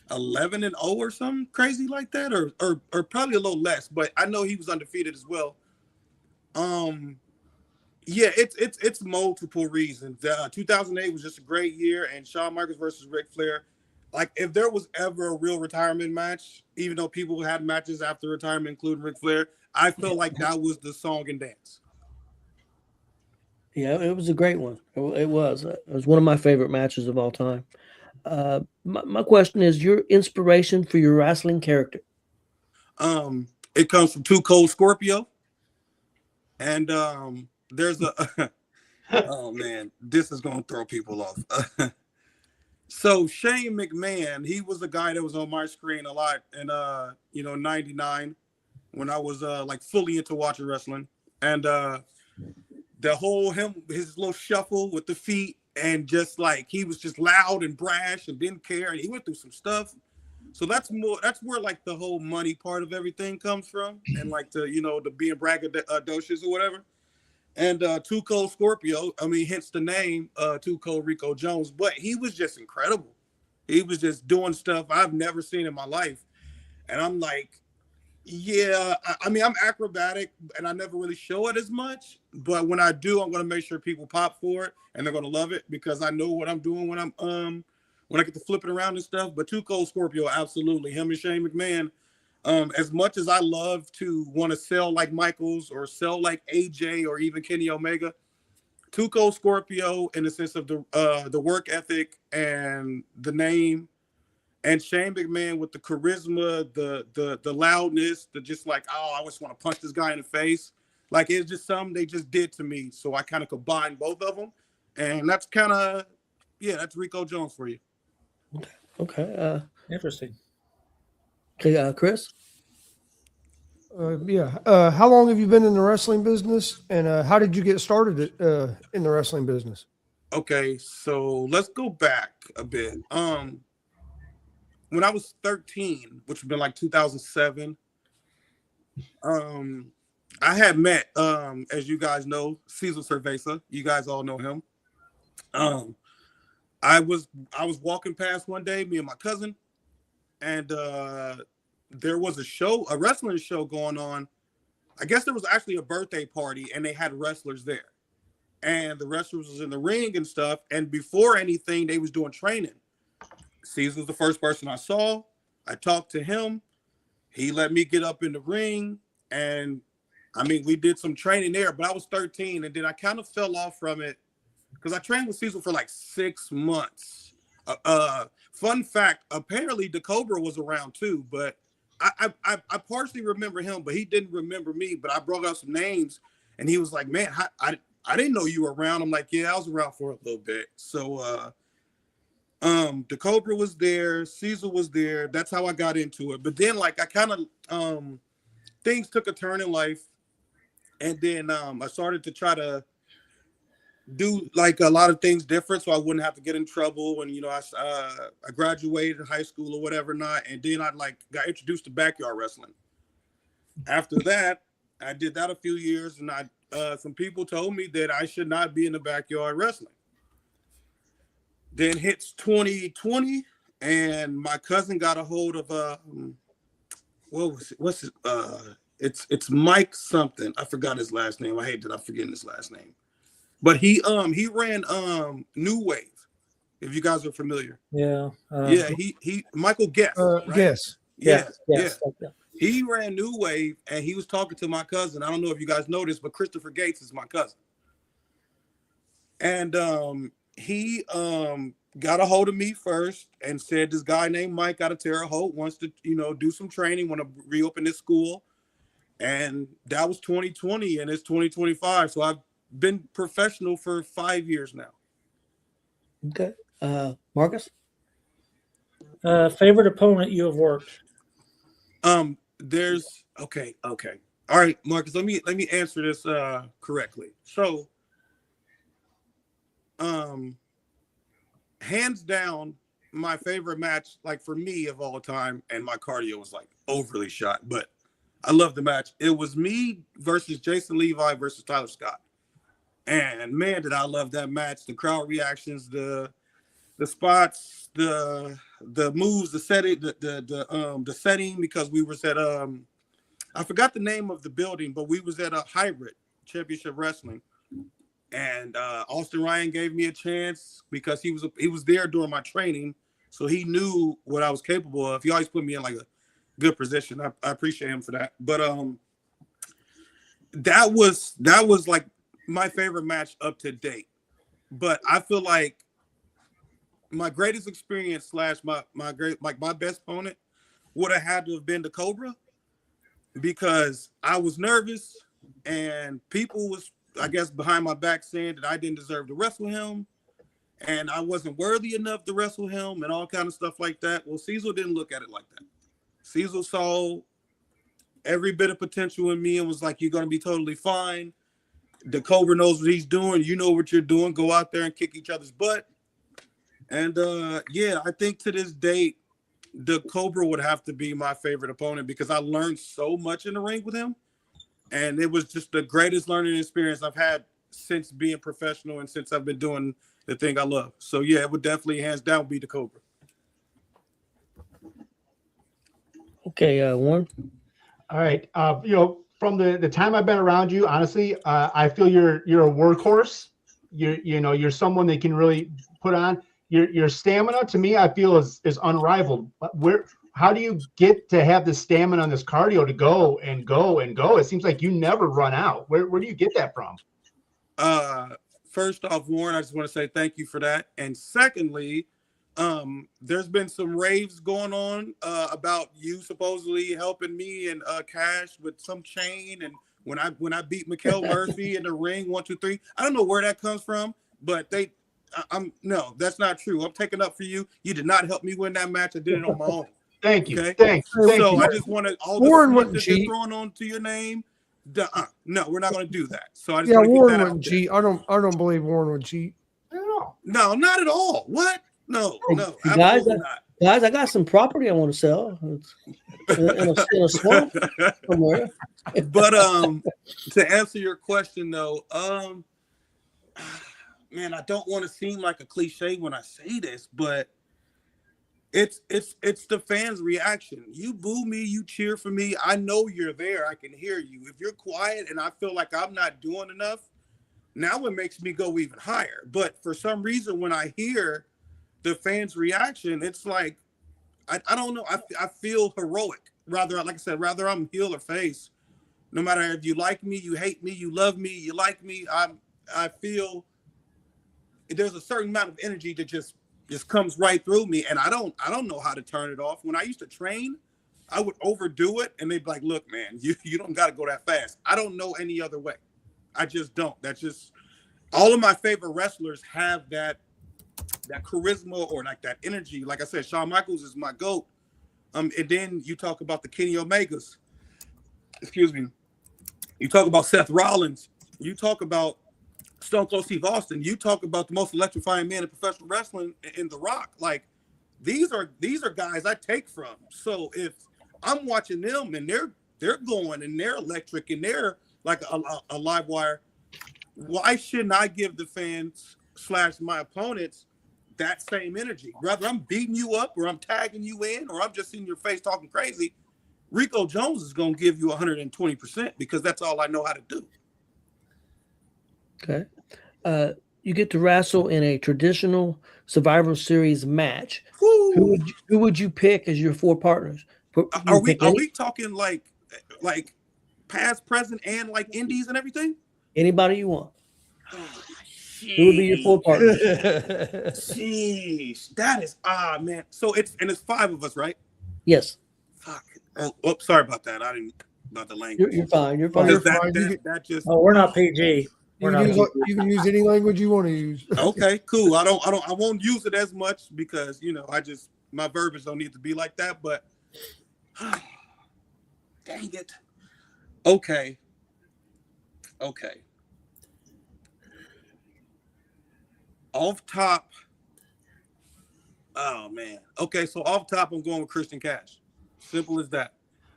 11-0 or something crazy like that, or probably a little less, but I know he was undefeated as well. It's multiple reasons. 2008 was just a great year, and Shawn Michaels versus Ric Flair. If there was ever a real retirement match, even though people had matches after retirement, including Ric Flair, I felt like that was the song and dance. Yeah, it was a great one. It was. It was one of my favorite matches of all time. My question is your inspiration for your wrestling character. It comes from Too Cold Scorpio, and there's a oh man, this is gonna throw people off. So Shane McMahon, he was the guy that was on my screen a lot in '99 when I was like fully into watching wrestling, and the whole his little shuffle with the feet, and just like he was just loud and brash and didn't care, and he went through some stuff. So that's where like the whole money part of everything comes from, and like the being braggadocious or whatever. And Too Cold Scorpio, I mean, hence the name Too Cold Rico Jones, but he was just incredible. He was just doing stuff I've never seen in my life. And I'm like, yeah, I mean, I'm acrobatic and I never really show it as much, but when I do, I'm going to make sure people pop for it and they're going to love it because I know what I'm doing when I get to flip it around and stuff. But Too Cold Scorpio, absolutely. Him and Shane McMahon. As much as I love to want to sell like Michaels or sell like AJ or even Kenny Omega, Too Cold Scorpio in the sense of the work ethic and the name, and Shane McMahon with the charisma, the loudness, the just like, oh, I just want to punch this guy in the face. Like it's just something they just did to me. So I kind of combined both of them. And that's kind of, that's Rico Jones for you. Okay. Interesting. Okay, Chris? How long have you been in the wrestling business, and how did you get started in the wrestling business? Okay, so let's go back a bit. When I was 13, which would have been like 2007, I had met, as you guys know, Cesar Cerveza. You guys all know him. I was walking past one day, me and my cousin, and there was a wrestling show going on. I guess there was actually a birthday party, and they had wrestlers there. And the wrestlers was in the ring and stuff. And before anything, they was doing training. Caesar was the first person I saw. I talked to him. He let me get up in the ring. And, I mean, we did some training there. But I was 13, and then I kind of fell off from it because I trained with Caesar for like 6 months. Fun fact, apparently the Cobra was around too, but I partially remember him, but he didn't remember me. But I brought out some names, and he was like, man, I didn't know you were around. I'm like, yeah, I was around for a little bit. So the Cobra was there, Caesar was there. That's how I got into it. But then like I kind of things took a turn in life, and then I started to try to do like a lot of things different so I wouldn't have to get in trouble. And I graduated high school or whatever not, and then I like got introduced to backyard wrestling. After that, I did that a few years, and some people told me that I should not be in the backyard wrestling. Then hits 2020, and my cousin got a hold of what was it? What's it? It's Mike something. I forgot his last name. I hate that I'm forgetting his last name. But he ran New Wave, if you guys are familiar. Yeah. He Michael Guest. Right? Yes. Yeah. He ran New Wave, and he was talking to my cousin. I don't know if you guys know this, but Christopher Gates is my cousin. And he got a hold of me first and said this guy named Mike out of Terre Haute wants to, do some training, want to reopen this school. And that was 2020, and it's 2025. So I've been professional for 5 years now. Okay. Marcus? Favorite opponent you have worked? There's okay. All right, Marcus, let me answer this correctly. So hands down, my favorite match, like for me of all time, and my cardio was like overly shot, but I love the match. It was me versus Jason Levi versus Tyler Scott. And man, did I love that match. The crowd reactions, the spots, the moves, the setting, the setting, because we was at I forgot the name of the building, but we was at a hybrid championship wrestling. And Austin Ryan gave me a chance because he was there during my training, so he knew what I was capable of. He always put me in like a good position. I appreciate him for that. But that was like my favorite match up to date, but I feel like my greatest experience slash my best opponent would have had to have been the Cobra, because I was nervous and people was, I guess, behind my back saying that I didn't deserve to wrestle him and I wasn't worthy enough to wrestle him and all kind of stuff like that. Well, Cecil didn't look at it like that. Cecil saw every bit of potential in me and was like, you're going to be totally fine. The Cobra knows what he's doing. You know what you're doing. Go out there and kick each other's butt. And yeah, I think to this date, the Cobra would have to be my favorite opponent because I learned so much in the ring with him. And it was just the greatest learning experience I've had since being professional and since I've been doing the thing I love. So yeah, it would definitely hands down be the Cobra. Okay, Warren. All right. You know, from the time I've been around you, honestly, I feel you're a workhorse. You're someone they can really put on. Your stamina, to me, I feel is unrivaled. How do you get to have the stamina and this cardio to go and go and go? It seems like you never run out. Where do you get that from? First off, Warren, I just want to say thank you for that. And secondly, there's been some raves going on about you supposedly helping me and Cash with some chain. And when I beat Mikael Murphy in the ring, 1, 2, 3, I don't know where that comes from, but no, that's not true. I'm taking up for you. You did not help me win that match. I did it on my own. Thank you. Okay? Thank So you. I just wanted all Warren the wouldn't that you're cheat. throwing onto your name. No, we're not going to do that. So I just Yeah, want to get Warren that out wouldn't there. cheat. I don't believe Warren would cheat. I don't know. No, not at all. What? No, Guys, absolutely not. Guys, I got some property I want to sell in a swamp somewhere. But to answer your question though, man, I don't want to seem like a cliche when I say this, but it's the fans' reaction. You boo me, you cheer for me. I know you're there. I can hear you. If you're quiet and I feel like I'm not doing enough, now it makes me go even higher. But for some reason, when I hear the fans' reaction, it's like, I don't know. I feel heroic. Rather, like I said, rather I'm heel or face. No matter if you like me, you hate me, you love me, you like me. I feel there's a certain amount of energy that just comes right through me, and I don't know how to turn it off. When I used to train, I would overdo it, and they'd be like, "Look, man, you don't got to go that fast." I don't know any other way. I just don't. That's just all of my favorite wrestlers have that charisma or like that energy. Like I said, Shawn Michaels is my GOAT. And then you talk about the Kenny Omegas. Excuse me. You talk about Seth Rollins. You talk about Stone Cold Steve Austin. You talk about the most electrifying man in professional wrestling in The Rock. Like these are guys I take from. So if I'm watching them and they're going and they're electric and they're like a live wire, why shouldn't I give the fans / my opponents that same energy? Whether I'm beating you up or I'm tagging you in or I'm just in your face talking crazy, Rico Jones is going to give you 120% because that's all I know how to do. Okay. You get to wrestle in a traditional Survivor Series match. Who would you pick as your 4 partners? Are we talking like past, present, and like indies and everything? Anybody you want. Who would be your 4 partners? Jeez, that is man. So it's 5 of us, right? Yes. Fuck. Oh, sorry about that. I didn't about the language. You're fine. You're fine. That just. Oh, we're not PG. You can use any language you want to use. Okay, cool. I won't use it as much because my verbiage don't need to be like that. But dang it. Okay. Off top. Oh man. Okay, so off top, I'm going with Christian Cash. Simple as that.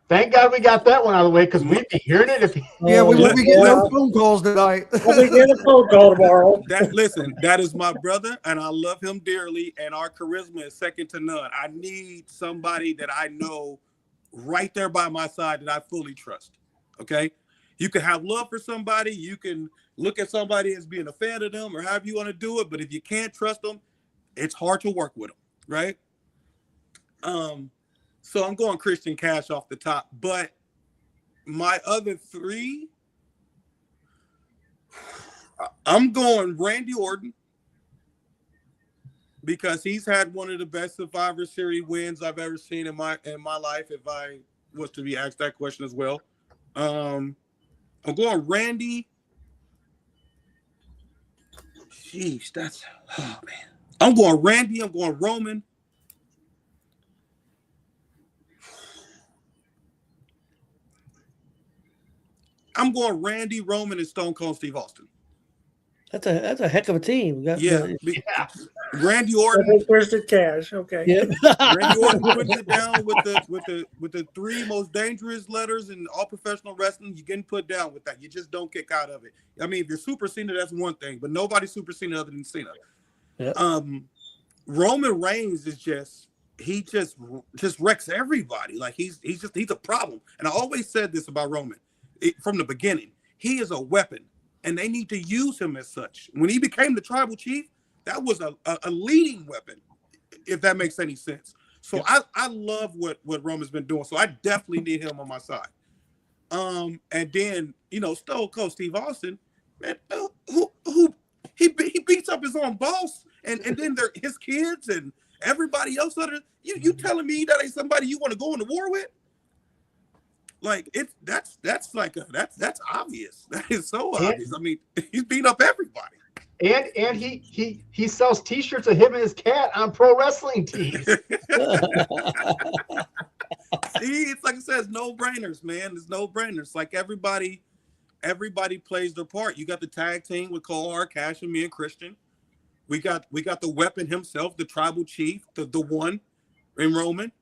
Thank God we got that one out of the way because we'd be hearing it if. Yeah, we won't be getting no phone calls tonight. We'll be getting a phone call tomorrow. That is my brother, and I love him dearly, and our charisma is second to none. I need somebody that I know right there by my side that I fully trust. Okay? You can have love for somebody. You can look at somebody as being a fan of them or however you want to do it, but if you can't trust them, it's hard to work with them, right? So I'm going Christian Cash off the top, but my other 3, I'm going Randy Orton because he's had one of the best Survivor Series wins I've ever seen in my life. If I was to be asked that question as well, I'm going Randy. Jeez, oh man. I'm going Randy. I'm going Roman. I'm going Randy, Roman, and Stone Cold Steve Austin. That's a heck of a team. Randy Orton versus Cash. Okay. Yeah. Randy Orton puts it down with the three most dangerous letters in all professional wrestling. You're getting put down with that. You just don't kick out of it. I mean, if you're Super Cena, that's one thing, but nobody's Super Cena other than Cena. Yeah. Roman Reigns is just wrecks everybody. Like he's a problem. And I always said this about Roman from the beginning. He is a weapon, and they need to use him as such. When he became the tribal chief, that was a leading weapon, if that makes any sense. So yeah. I love what Roman's been doing. So I definitely need him on my side. And then, Stone Cold Steve Austin, man, who he beats up his own boss, and then they're his kids and everybody else. You telling me that ain't somebody you want to go into war with? Like that's obvious. That is so obvious. I mean, he's beating up everybody. And he sells T-shirts of him and his cat on pro wrestling tees. See, it's like I said, it's no-brainers, man. It's no-brainers. Like everybody plays their part. You got the tag team with Cole Hart, Cash, and me and Christian. We got the weapon himself, the tribal chief, the one in Roman.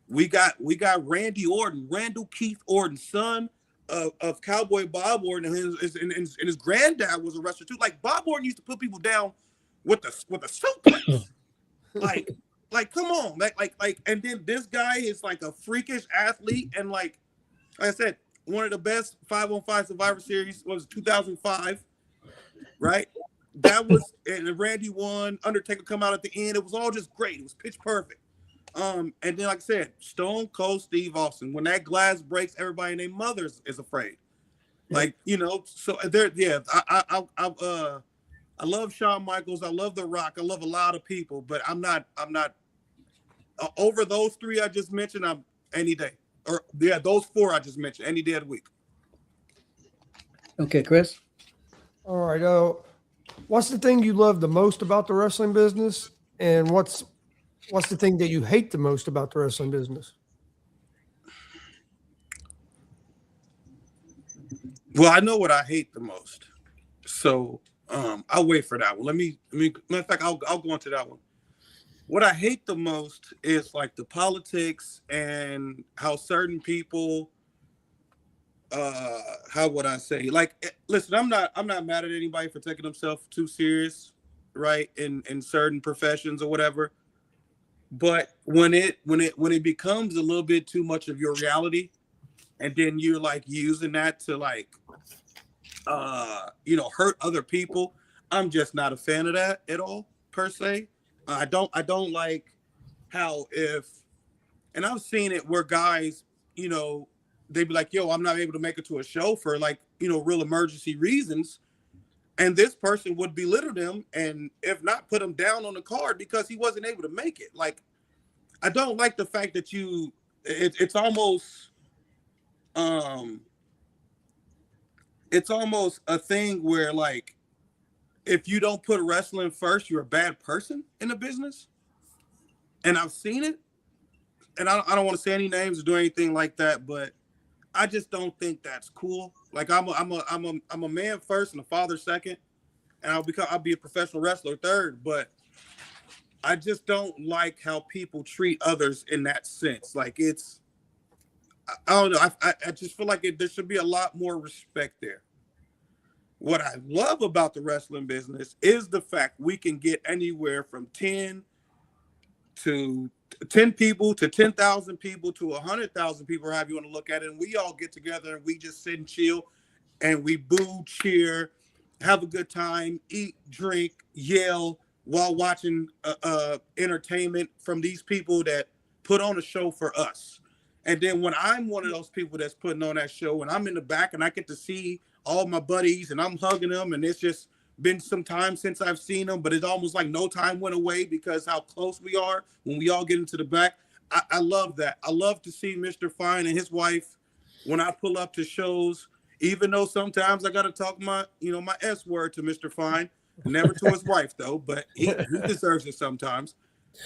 We got Randy Orton, Randall Keith Orton, son of Cowboy Bob Orton, and his granddad was a wrestler too. Like Bob Orton used to put people down with a suplex. like come on, like, and then this guy is like a freakish athlete, and like I said, one of the best 5-on-5 Survivor Series was 2005, right? That was, and Randy won. Undertaker come out at the end. It was all just great. It was pitch perfect. And then, like I said, Stone Cold Steve Austin. When that glass breaks, everybody and their mothers is afraid. Like, so there. Yeah, I love Shawn Michaels. I love The Rock. I love a lot of people, but I'm not over those three I just mentioned. I'm any day, or yeah, those four I just mentioned any day of the week. Okay, Chris. All right. What's the thing you love the most about the wrestling business, and what's the thing that you hate the most about the wrestling business? Well, I know what I hate the most, so I'll wait for that one. Let me. Matter of fact, I'll go into that one. What I hate the most is like the politics and how certain people. How would I say? Like, listen, I'm not mad at anybody for taking themselves too serious, right? In certain professions or whatever. But when it becomes a little bit too much of your reality, and then you're like using that to like, hurt other people, I'm just not a fan of that at all, per se. I don't like how and I've seen it where guys, they'd be like, yo, I'm not able to make it to a show for like, real emergency reasons. And this person would belittle them and if not put him down on the card because he wasn't able to make it. Like, I don't like the fact that it's almost a thing where like, if you don't put wrestling first, you're a bad person in the business. And I've seen it. And I don't want to say any names or do anything like that, but I just don't think that's cool. Like I'm a man first and a father second, and I'll be a professional wrestler third. But I just don't like how people treat others in that sense. Like I don't know. I just feel like there should be a lot more respect there. What I love about the wrestling business is the fact we can get anywhere from 10 people to 10,000 people to 100,000 people, however you want to look at it. And we all get together and we just sit and chill and we boo, cheer, have a good time, eat, drink, yell while watching entertainment from these people that put on a show for us. And then when I'm one of those people that's putting on that show and I'm in the back and I get to see all my buddies and I'm hugging them and it's just been some time since I've seen him, but it's almost like no time went away because how close we are when we all get into the back. I love that. I love to see Mr. Fine and his wife when I pull up to shows, even though sometimes I got to talk my S word to Mr. Fine, never to his wife though, but he deserves it sometimes.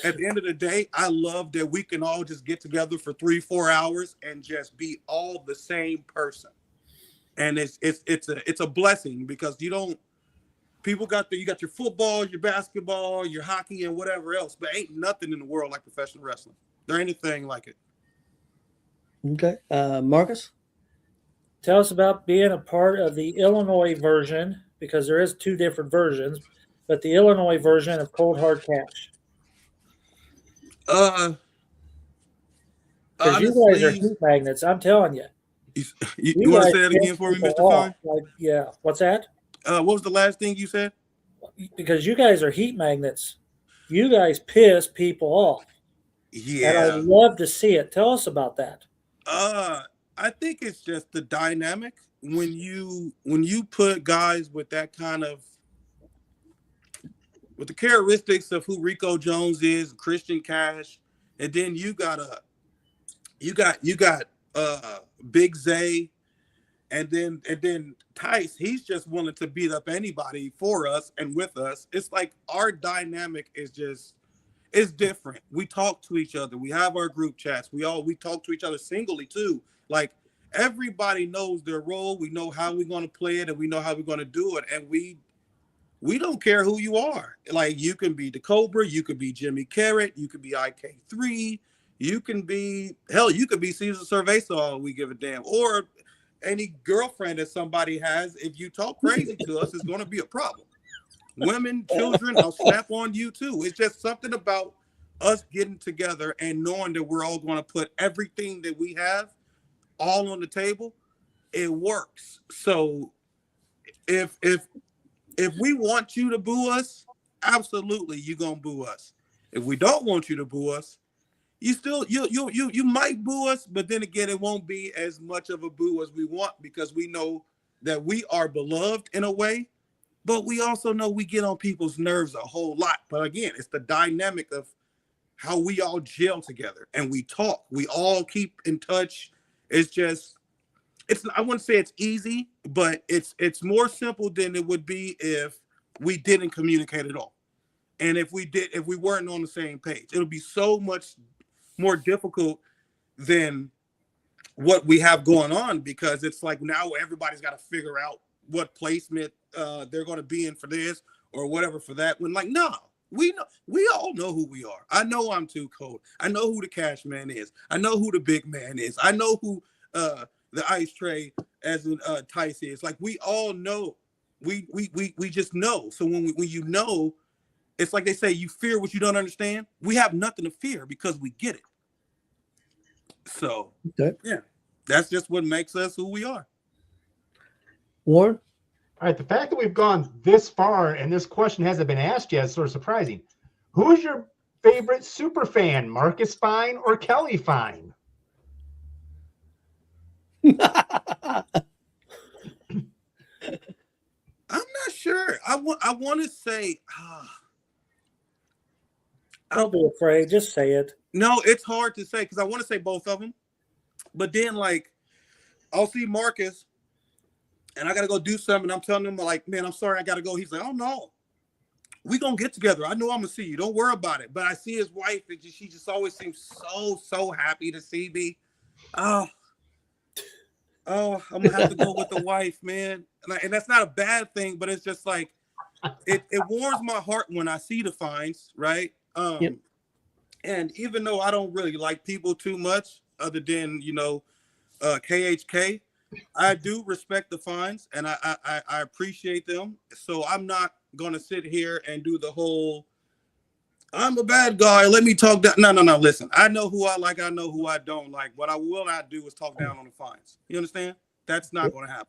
At the end of the day, I love that we can all just get together for 3-4 hours and just be all the same person. And it's a blessing because you got your football, your basketball, your hockey, and whatever else, but ain't nothing in the world like professional wrestling. There ain't anything like it. Okay. Marcus? Tell us about being a part of the Illinois version, because there is 2 different versions, but the Illinois version of Cold Hard Cash. Because you guys are heat magnets, I'm telling you. You want to say that again for me, Mr. Fine? Like, yeah. What's that? What was the last thing you said? Because you guys are heat magnets. You guys piss people off. Yeah. And I love to see it. Tell us about that. I think it's just the dynamic when you put guys with that kind of with the characteristics of who Rico Jones is, Christian Cash, and then you got Big Zay, and then Tice. He's just willing to beat up anybody for us and with us. It's like our dynamic is different. We talk to each other. We have our group chats. We talk to each other singly too. Like everybody knows their role. We know how we're going to play it, and we know how we're going to do it. And we don't care who you are. Like you can be the Cobra, you could be Jimmy Carrot, you could be IK3, you could be Cesar Cerveza. All we give a damn, or any girlfriend that somebody has. If you talk crazy to us, it's going to be a problem. Women, children, I'll snap on you too. It's just something about us getting together and knowing that we're all going to put everything that we have all on the table. It works. So if we want you to boo us, absolutely you're gonna boo us. If we don't want you to boo us, you might boo us, but then again, it won't be as much of a boo as we want because we know that we are beloved in a way, but we also know we get on people's nerves a whole lot. But again, it's the dynamic of how we all gel together and we talk. We all keep in touch. I wouldn't say it's easy, but it's more simple than it would be if we didn't communicate at all. And if we weren't on the same page, it'll be so much more difficult than what we have going on, because it's like now everybody's got to figure out what placement they're going to be in for this or whatever for that. When like, no, we all know who we are. I know I'm Too Cold. I know who the Cash Man is. I know who the Big Man is. I know who the Ice Tray as in Tice is. Like we all know. We just know. So when you know, it's like they say, you fear what you don't understand. We have nothing to fear because we get it. So yeah, that's just what makes us who we are. Warren? All right, the fact that we've gone this far and this question hasn't been asked yet is sort of surprising. Who is your favorite super fan, Marcus Fine or Kelly Fine? I'm not sure. I want to say. Don't be afraid. Just say it. No, it's hard to say because I want to say both of them, but then like I'll see Marcus, and I got to go do something. And I'm telling him like, man, I'm sorry, I got to go. He's like, oh no, we gonna get together. I know I'm gonna see you. Don't worry about it. But I see his wife, and she just always seems so happy to see me. Oh, I'm gonna have to go with the wife, man. And that's not a bad thing, but it's just like it warms my heart when I see the Fines, right? Yep. And even though I don't really like people too much, other than KHK, I do respect the Fines and I appreciate them. So I'm not gonna sit here and do the whole I'm a bad guy, let me talk down. No. Listen, I know who I like, I know who I don't like. What I will not do is talk down on the Fines. You understand? That's not gonna happen.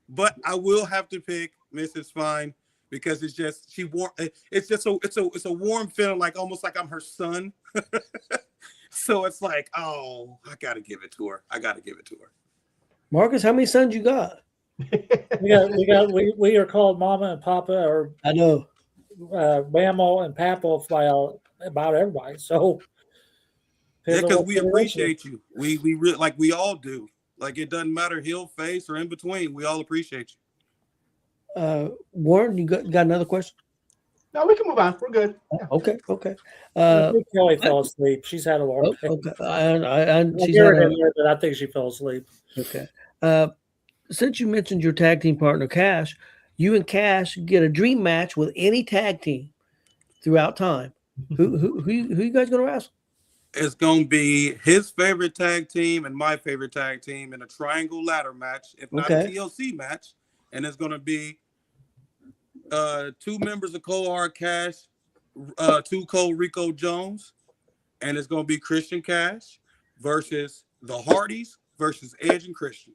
But I will have to pick Mrs. Fine because it's just it's a warm feeling, like almost like I'm her son. So it's like, oh, I gotta give it to her. Marcus, how many sons you got? We are called Mama and Papa, or I know. Mama and Papa by about everybody. So Yeah, because we appreciate you. We like we all do. Like it doesn't matter heel, face, or in between. We all appreciate you. Warren, you got another question? No, we can move on. We're good. Yeah. Okay. I think Kelly fell asleep. She's had a long day. Okay. But I think she fell asleep. Okay. Since you mentioned your tag team partner, Cash, you and Cash get a dream match with any tag team throughout time. Who you guys going to wrestle? It's going to be his favorite tag team and my favorite tag team in a triangle ladder match, if not a TLC match. And it's going to be 2 members of Cold Hard Cash, 2 Cold Rico Jones, and it's going to be Christian Cash versus the Hardys versus Edge and Christian.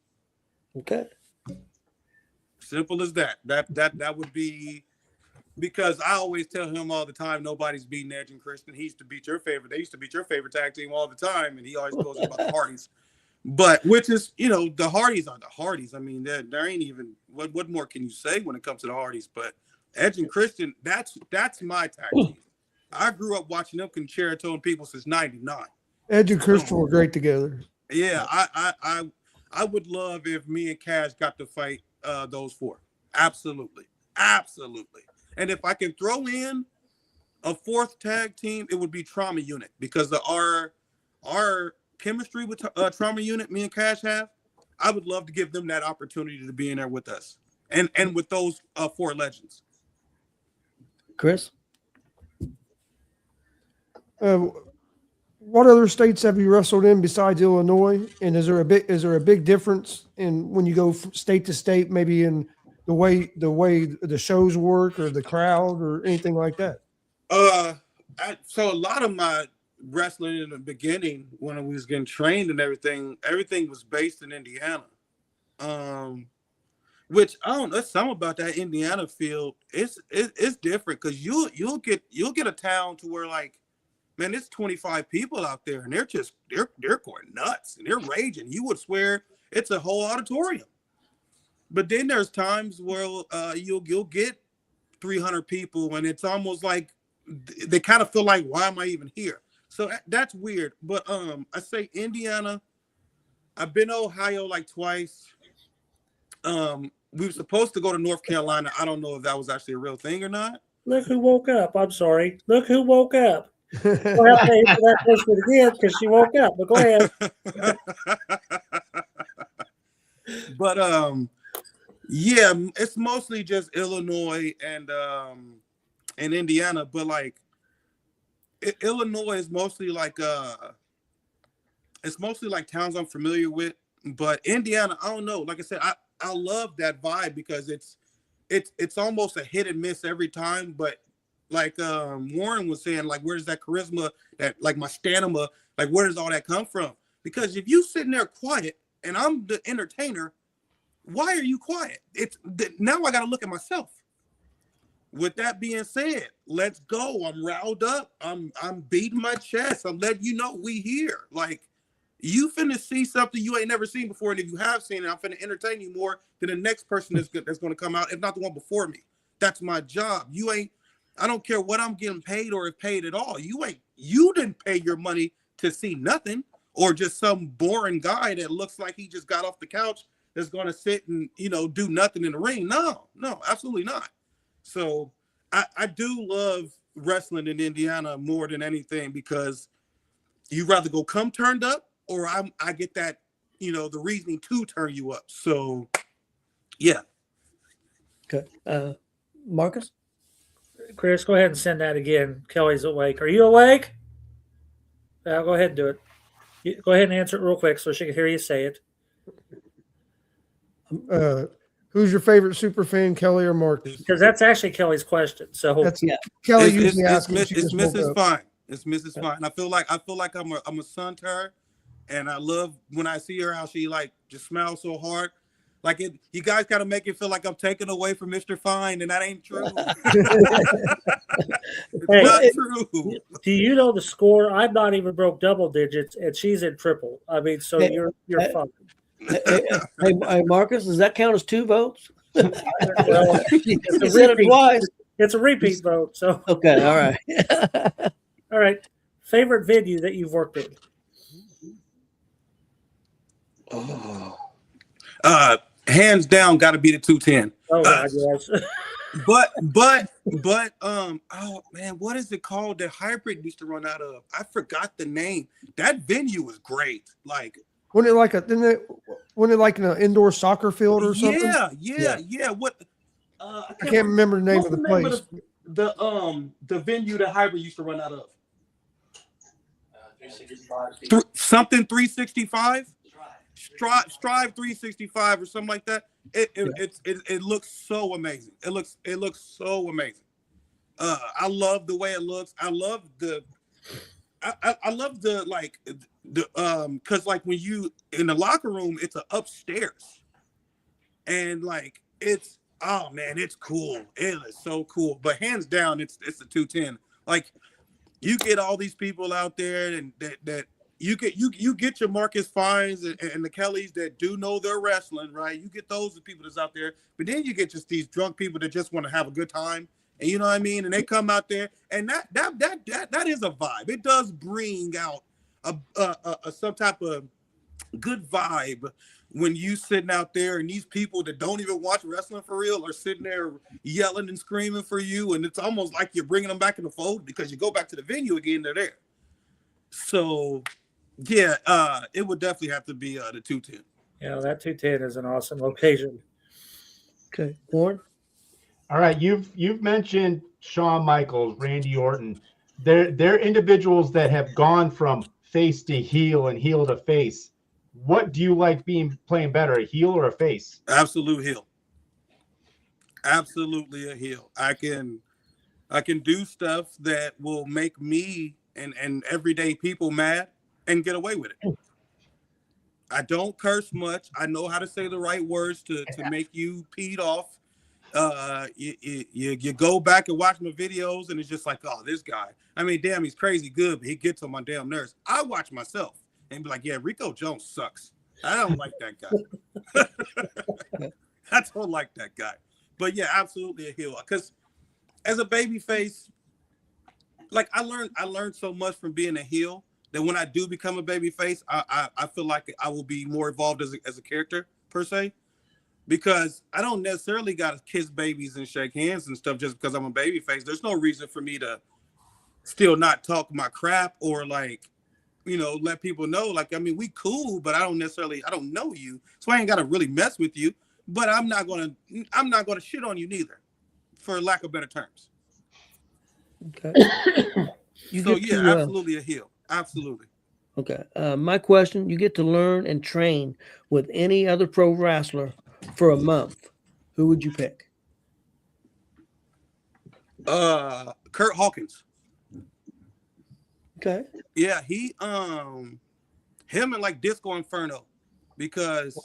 Okay. Simple as that. That would be, because I always tell him all the time, nobody's beating Edge and Christian. He used to beat your favorite. They used to beat your favorite tag team all the time, and he always goes about the Hardys. But which is, the Hardys are the Hardys. I mean, there ain't even what more can you say when it comes to the Hardys? But Edge and Christian, that's my tag team. I grew up watching them concerto and people since '99. Edge and Christian were great together. Yeah, I would love if me and Cash got to fight those 4. Absolutely. And if I can throw in a 4th tag team, it would be Trauma Unit, because our chemistry with Trauma Unit, me and Cash have, I would love to give them that opportunity to be in there with us and with those 4 legends. Chris? What other states have you wrestled in besides Illinois? And is there a big difference in when you go state to state, maybe in the way the shows work or the crowd or anything like that? So a lot of my wrestling in the beginning, when I was getting trained and everything was based in Indiana. Which I don't know, something about that Indiana field. It's different, because you'll get a town to where, like, man, it's 25 people out there, and they're going nuts and they're raging. You would swear it's a whole auditorium. But then there's times where you'll get 300 people, and it's almost like they kind of feel like, why am I even here? So that's weird. But I say Indiana. I've been to Ohio like twice. We were supposed to go to North Carolina. I don't know if that was actually a real thing or not. Look who woke up. I'm sorry. Look who woke up. We'll have to answer that question again because she woke up. But go ahead. But yeah, it's mostly just Illinois and Indiana. But like Illinois is mostly like it's mostly like towns I'm familiar with. But Indiana, I don't know. Like I said, I love that vibe, because it's almost a hit and miss every time. But like Warren was saying, like, where does that charisma, that, like, my stamina, like, where does all that come from? Because if you sitting there quiet and I'm the entertainer, why are you quiet? Now I got to look at myself. With that being said, let's go. I'm riled up. I'm beating my chest. I'm letting you know we here. Like, you finna see something you ain't never seen before, and if you have seen it, I'm finna entertain you more than the next person that's going to come out, if not the one before me. That's my job. I don't care what I'm getting paid or if paid at all. You didn't pay your money to see nothing, or just some boring guy that looks like he just got off the couch that's going to sit and, do nothing in the ring. No, absolutely not. So I do love wrestling in Indiana more than anything, because you rather go come turned up, or I get that, the reasoning to turn you up. So, yeah. Okay. Marcus? Chris, go ahead and send that again. Kelly's awake. Are you awake? Go ahead and do it. Go ahead and answer it real quick so she can hear you say it. Who's your favorite super fan, Kelly or Marcus? Because that's actually Kelly's question. So Kelly it's usually asks me. It's Mrs. Fine. It's Mrs. Fine. I feel like I'm a son to her, and I love when I see her how she like just smiles so hard. Like you guys got to make it feel like I'm taking away from Mr. Fine, and that ain't true. It's not true. Do you know the score? I've not even broke double digits, and she's in triple. I mean, so you're fine. Hey, Marcus, does that count as 2 votes? Well, You said it twice. it's a repeat vote. So, Okay, all right. all right. Favorite venue that you've worked in? Hands down, got to be the 210. Oh, God, yes. But oh man, what is it called that Hybrid used to run out of? I forgot the name. That venue was great. Like, Wasn't it like in an indoor soccer field or something? Yeah. What? I can't remember the name what's of the name place. Of the venue that Hybrid used to run out of. 365. 365. Strive 365 or something like that. It looks so amazing. It looks so amazing. I love the way it looks. I love the like the because like when you in the locker room, it's a upstairs, and like it's oh man, it's cool. It is so cool. But hands down, it's the 210. Like you get all these people out there and that you get your Marcus Fines and the Kellys that do know their wrestling, right? You get those people that's out there, but then you get just these drunk people that just want to have a good time, and you know what I mean. And they come out there, and that is a vibe. It does bring out a some type of good vibe when you sitting out there, and these people that don't even watch wrestling for real are sitting there yelling and screaming for you, and it's almost like you're bringing them back in the fold because you go back to the venue again, they're there. So. Yeah, it would definitely have to be the 210. Yeah, that 210 is an awesome location. Okay, Warren. All right, you've mentioned Shawn Michaels, Randy Orton. They're individuals that have gone from face to heel and heel to face. What do you like playing better, a heel or a face? Absolute heel. Absolutely a heel. I can do stuff that will make me and everyday people mad and get away with it. I don't curse much. I know how to say the right words to make you peed off. You go back and watch my videos, and it's just like, oh, this guy. I mean, damn, he's crazy good, but he gets on my damn nerves. I watch myself and be like, yeah, Rico Jones sucks. I don't like that guy. I don't like that guy. But yeah, absolutely a heel. Because as a baby face, like I learned so much from being a heel that when I do become a baby face, I feel like I will be more involved as a character per se, because I don't necessarily got to kiss babies and shake hands and stuff just because I'm a baby face. There's no reason for me to still not talk my crap or like, you know, let people know, like, I mean, we cool, but I don't know you. So I ain't got to really mess with you, but I'm not going to shit on you neither, for lack of better terms. Okay. Absolutely a heel. Absolutely. Okay. My question, you get to learn and train with any other pro wrestler for a month. Who would you pick? Kurt Hawkins. Okay. Yeah, him and like Disco Inferno, because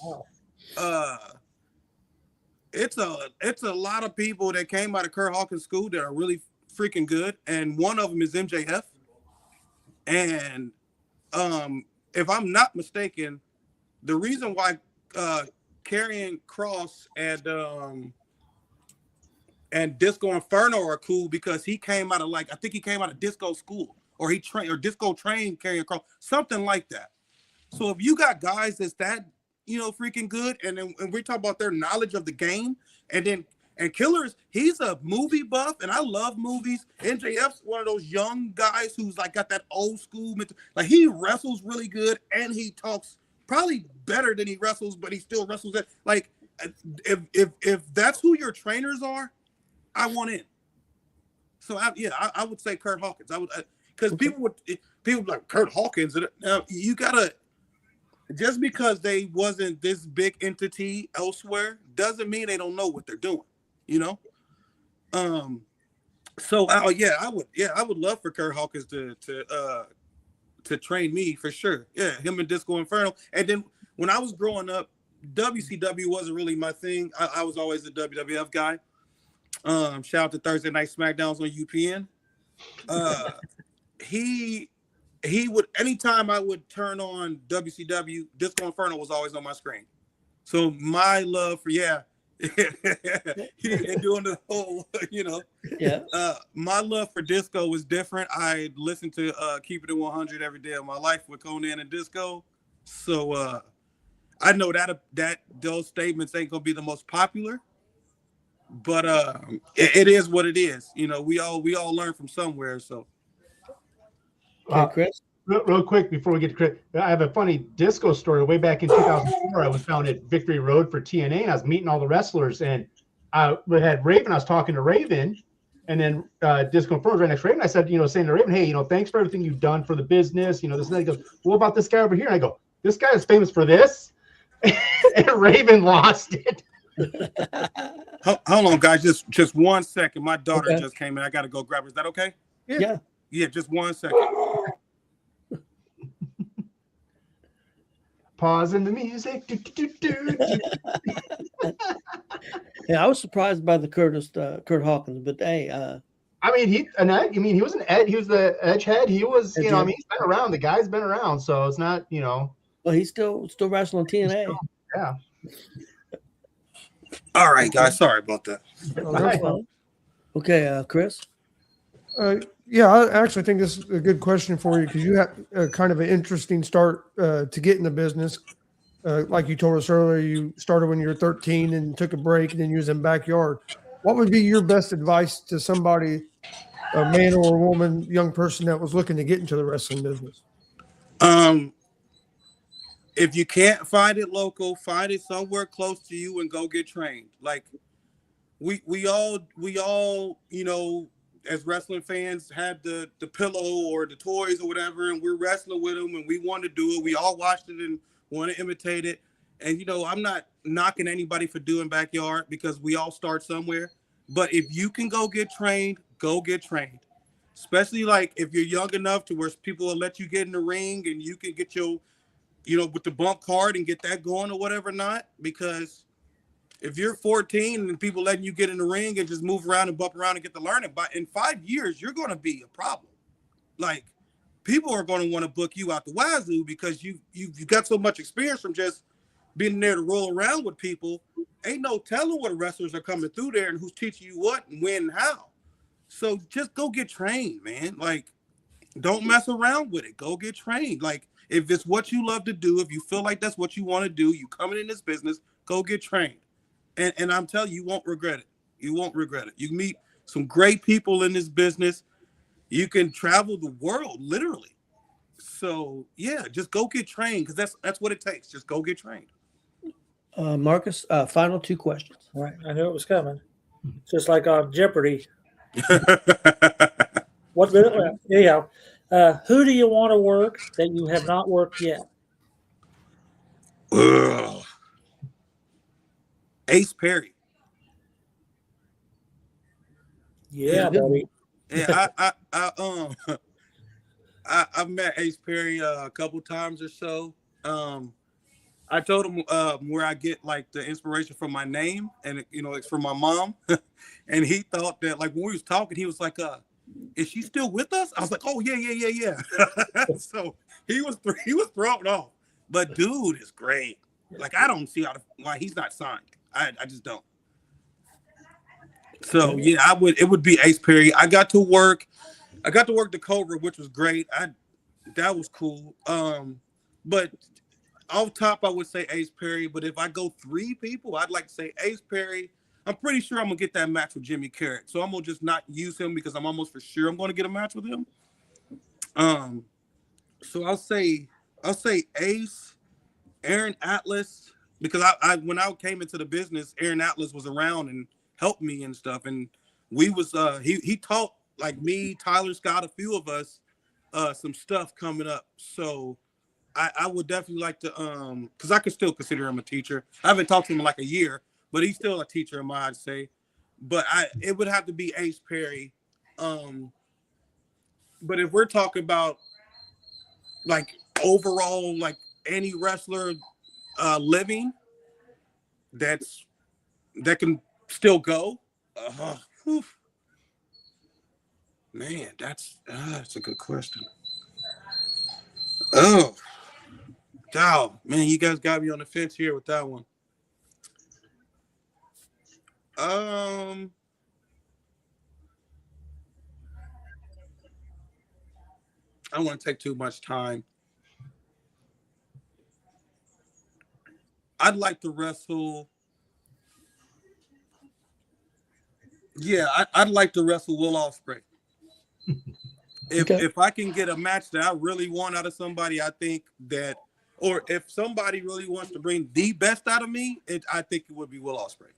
it's a lot of people that came out of Kurt Hawkins school that are really freaking good, and one of them is MJF. And if I'm not mistaken, the reason why Karrion Kross and Disco Inferno are cool because he came out of I think he came out of disco school, or disco trained Karrion Kross, something like that. So if you got guys that's that, you know, freaking good, and we're talking about their knowledge of the game, and Killers, he's a movie buff, and I love movies. MJF's one of those young guys who's like got that old school mental. Like he wrestles really good, and he talks probably better than he wrestles, but he still wrestles it. Like if that's who your trainers are, I want in. So I would say Kurt Hawkins. I would, because people like Kurt Hawkins. Now you gotta. Just because they wasn't this big entity elsewhere doesn't mean they don't know what they're doing, you know? So I would love for Kurt Hawkins to train me for sure. Yeah, him and Disco Inferno. And then when I was growing up, WCW wasn't really my thing. I was always a WWF guy. Shout out to Thursday Night SmackDowns on UPN. He he would, anytime I would turn on WCW, Disco Inferno was always on my screen. So my love for, and doing the whole, my love for disco was different. I listened to Keep It at 100 every day of my life with Conan and Disco. So I know that those statements ain't gonna be the most popular, but it is what it is. You know, we all learn from somewhere. So, okay, Chris. Real quick before we get to Chris, I have a funny disco story. Way back in 2004, I was down at Victory Road for TNA, and I was meeting all the wrestlers. And we had Raven. I was talking to Raven, and then Disco Inferno was right next to Raven. I said, saying to Raven, hey, thanks for everything you've done for the business. This and that. He goes, what about this guy over here? And I go, this guy is famous for this. And Raven lost it. Hold on, guys. Just 1 second. My daughter just came in. I got to go grab her. Is that okay? Yeah. Yeah, just 1 second. Pausing the music. Yeah, I was surprised by the Kurt Hawkins, but hey, he was an Ed. He was the edge head. He was, he's been around. The guy's been around, so it's not, Well, he's still wrestling TNA. Yeah. All right, guys. Sorry about that. Okay, Chris. Yeah, I actually think this is a good question for you because you had kind of an interesting start to get in the business. Like you told us earlier, you started when you were 13 and took a break, and then you was in backyard. What would be your best advice to somebody, a man or a woman, young person that was looking to get into the wrestling business? If you can't find it local, find it somewhere close to you and go get trained. Like we all, as wrestling fans had the pillow or the toys or whatever, and we're wrestling with them and we want to do it. We all watched it and want to imitate it. And, I'm not knocking anybody for doing backyard because we all start somewhere. But if you can go get trained, go get trained. Especially like if you're young enough to where people will let you get in the ring and you can get your, with the bump card and get that going or whatever not. Because if you're 14 and people letting you get in the ring and just move around and bump around and get the learning, but in 5 years, you're going to be a problem. Like, people are going to want to book you out the wazoo because you've got so much experience from just being there to roll around with people. Ain't no telling what wrestlers are coming through there and who's teaching you what and when and how. So just go get trained, man. Like, don't mess around with it. Go get trained. Like, if it's what you love to do, if you feel like that's what you want to do, you coming in this business, go get trained. And I'm telling you, you won't regret it. You won't regret it. You meet some great people in this business. You can travel the world, literally. So, yeah, just go get trained because that's what it takes. Just go get trained. Marcus, final 2 questions. All right. I knew it was coming. Just like on Jeopardy. Who do you want to work that you have not worked yet? Ace Perry. Yeah, buddy. Yeah, I've met Ace Perry a couple times or so. I told him where I get like the inspiration from my name, and it's from my mom. And he thought that like when we was talking, he was like, "Is she still with us?" I was like, "Oh yeah." So he was thrown off. But dude is great. Like I don't see why he's not signed. I just don't. So yeah, it would be Ace Perry. I got to work the Cobra, which was great. That was cool. But off top, I would say Ace Perry. But if I go 3 people, I'd like to say Ace Perry. I'm pretty sure I'm gonna get that match with Jimmy Carrot. So I'm gonna just not use him because I'm almost for sure I'm gonna get a match with him. So I'll say Ace, Aaron Atlas, because I when I came into the business, Aaron Atlas was around and helped me and stuff, and we was he taught like me, Tyler Scott, a few of us some stuff coming up. So I would definitely like to because I could still consider him a teacher. I haven't talked to him in like a year, but he's still a teacher in my I'd say. But it would have to be Ace Perry. But if we're talking about like overall, like any wrestler living that can still go, man, that's a good question. Oh, man, you guys got me on the fence here with that one. I don't want to take too much time. I'd like to wrestle. Yeah, I'd like to wrestle Will Ospreay. If I can get a match that I really want out of somebody, I think that, or if somebody really wants to bring the best out of me, I think it would be Will Ospreay.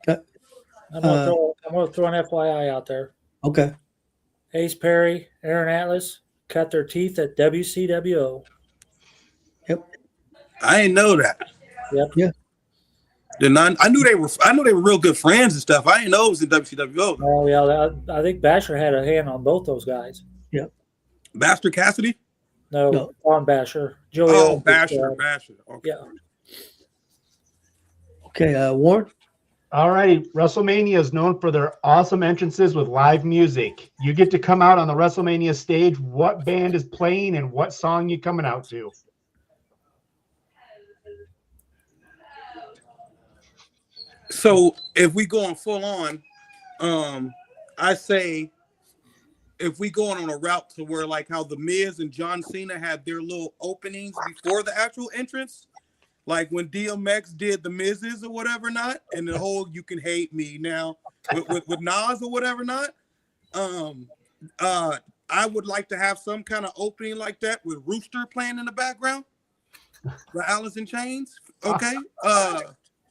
Okay. I'm gonna throw an FYI out there. Okay. Ace Perry, Aaron Atlas cut their teeth at WCWO. Yep. I didn't know that. Yep. Yeah. I knew they were real good friends and stuff. I didn't know it was in WCWO. Oh yeah, I think Basher had a hand on both those guys. Yep. Bastard Cassidy? No. On Basher. Joey Oh, Owens, Basher. Okay. Yeah. Okay, Warren. All righty. WrestleMania is known for their awesome entrances with live music. You get to come out on the WrestleMania stage. What band is playing and what song you coming out to? So if we going full on, I say if we going on a route to where like how the Miz and John Cena had their little openings before the actual entrance, like when DMX did the Miz's or whatever not, and the whole "you can hate me now" with Nas or whatever not. I would like to have some kind of opening like that with Rooster playing in the background, the Alice in Chains. Okay.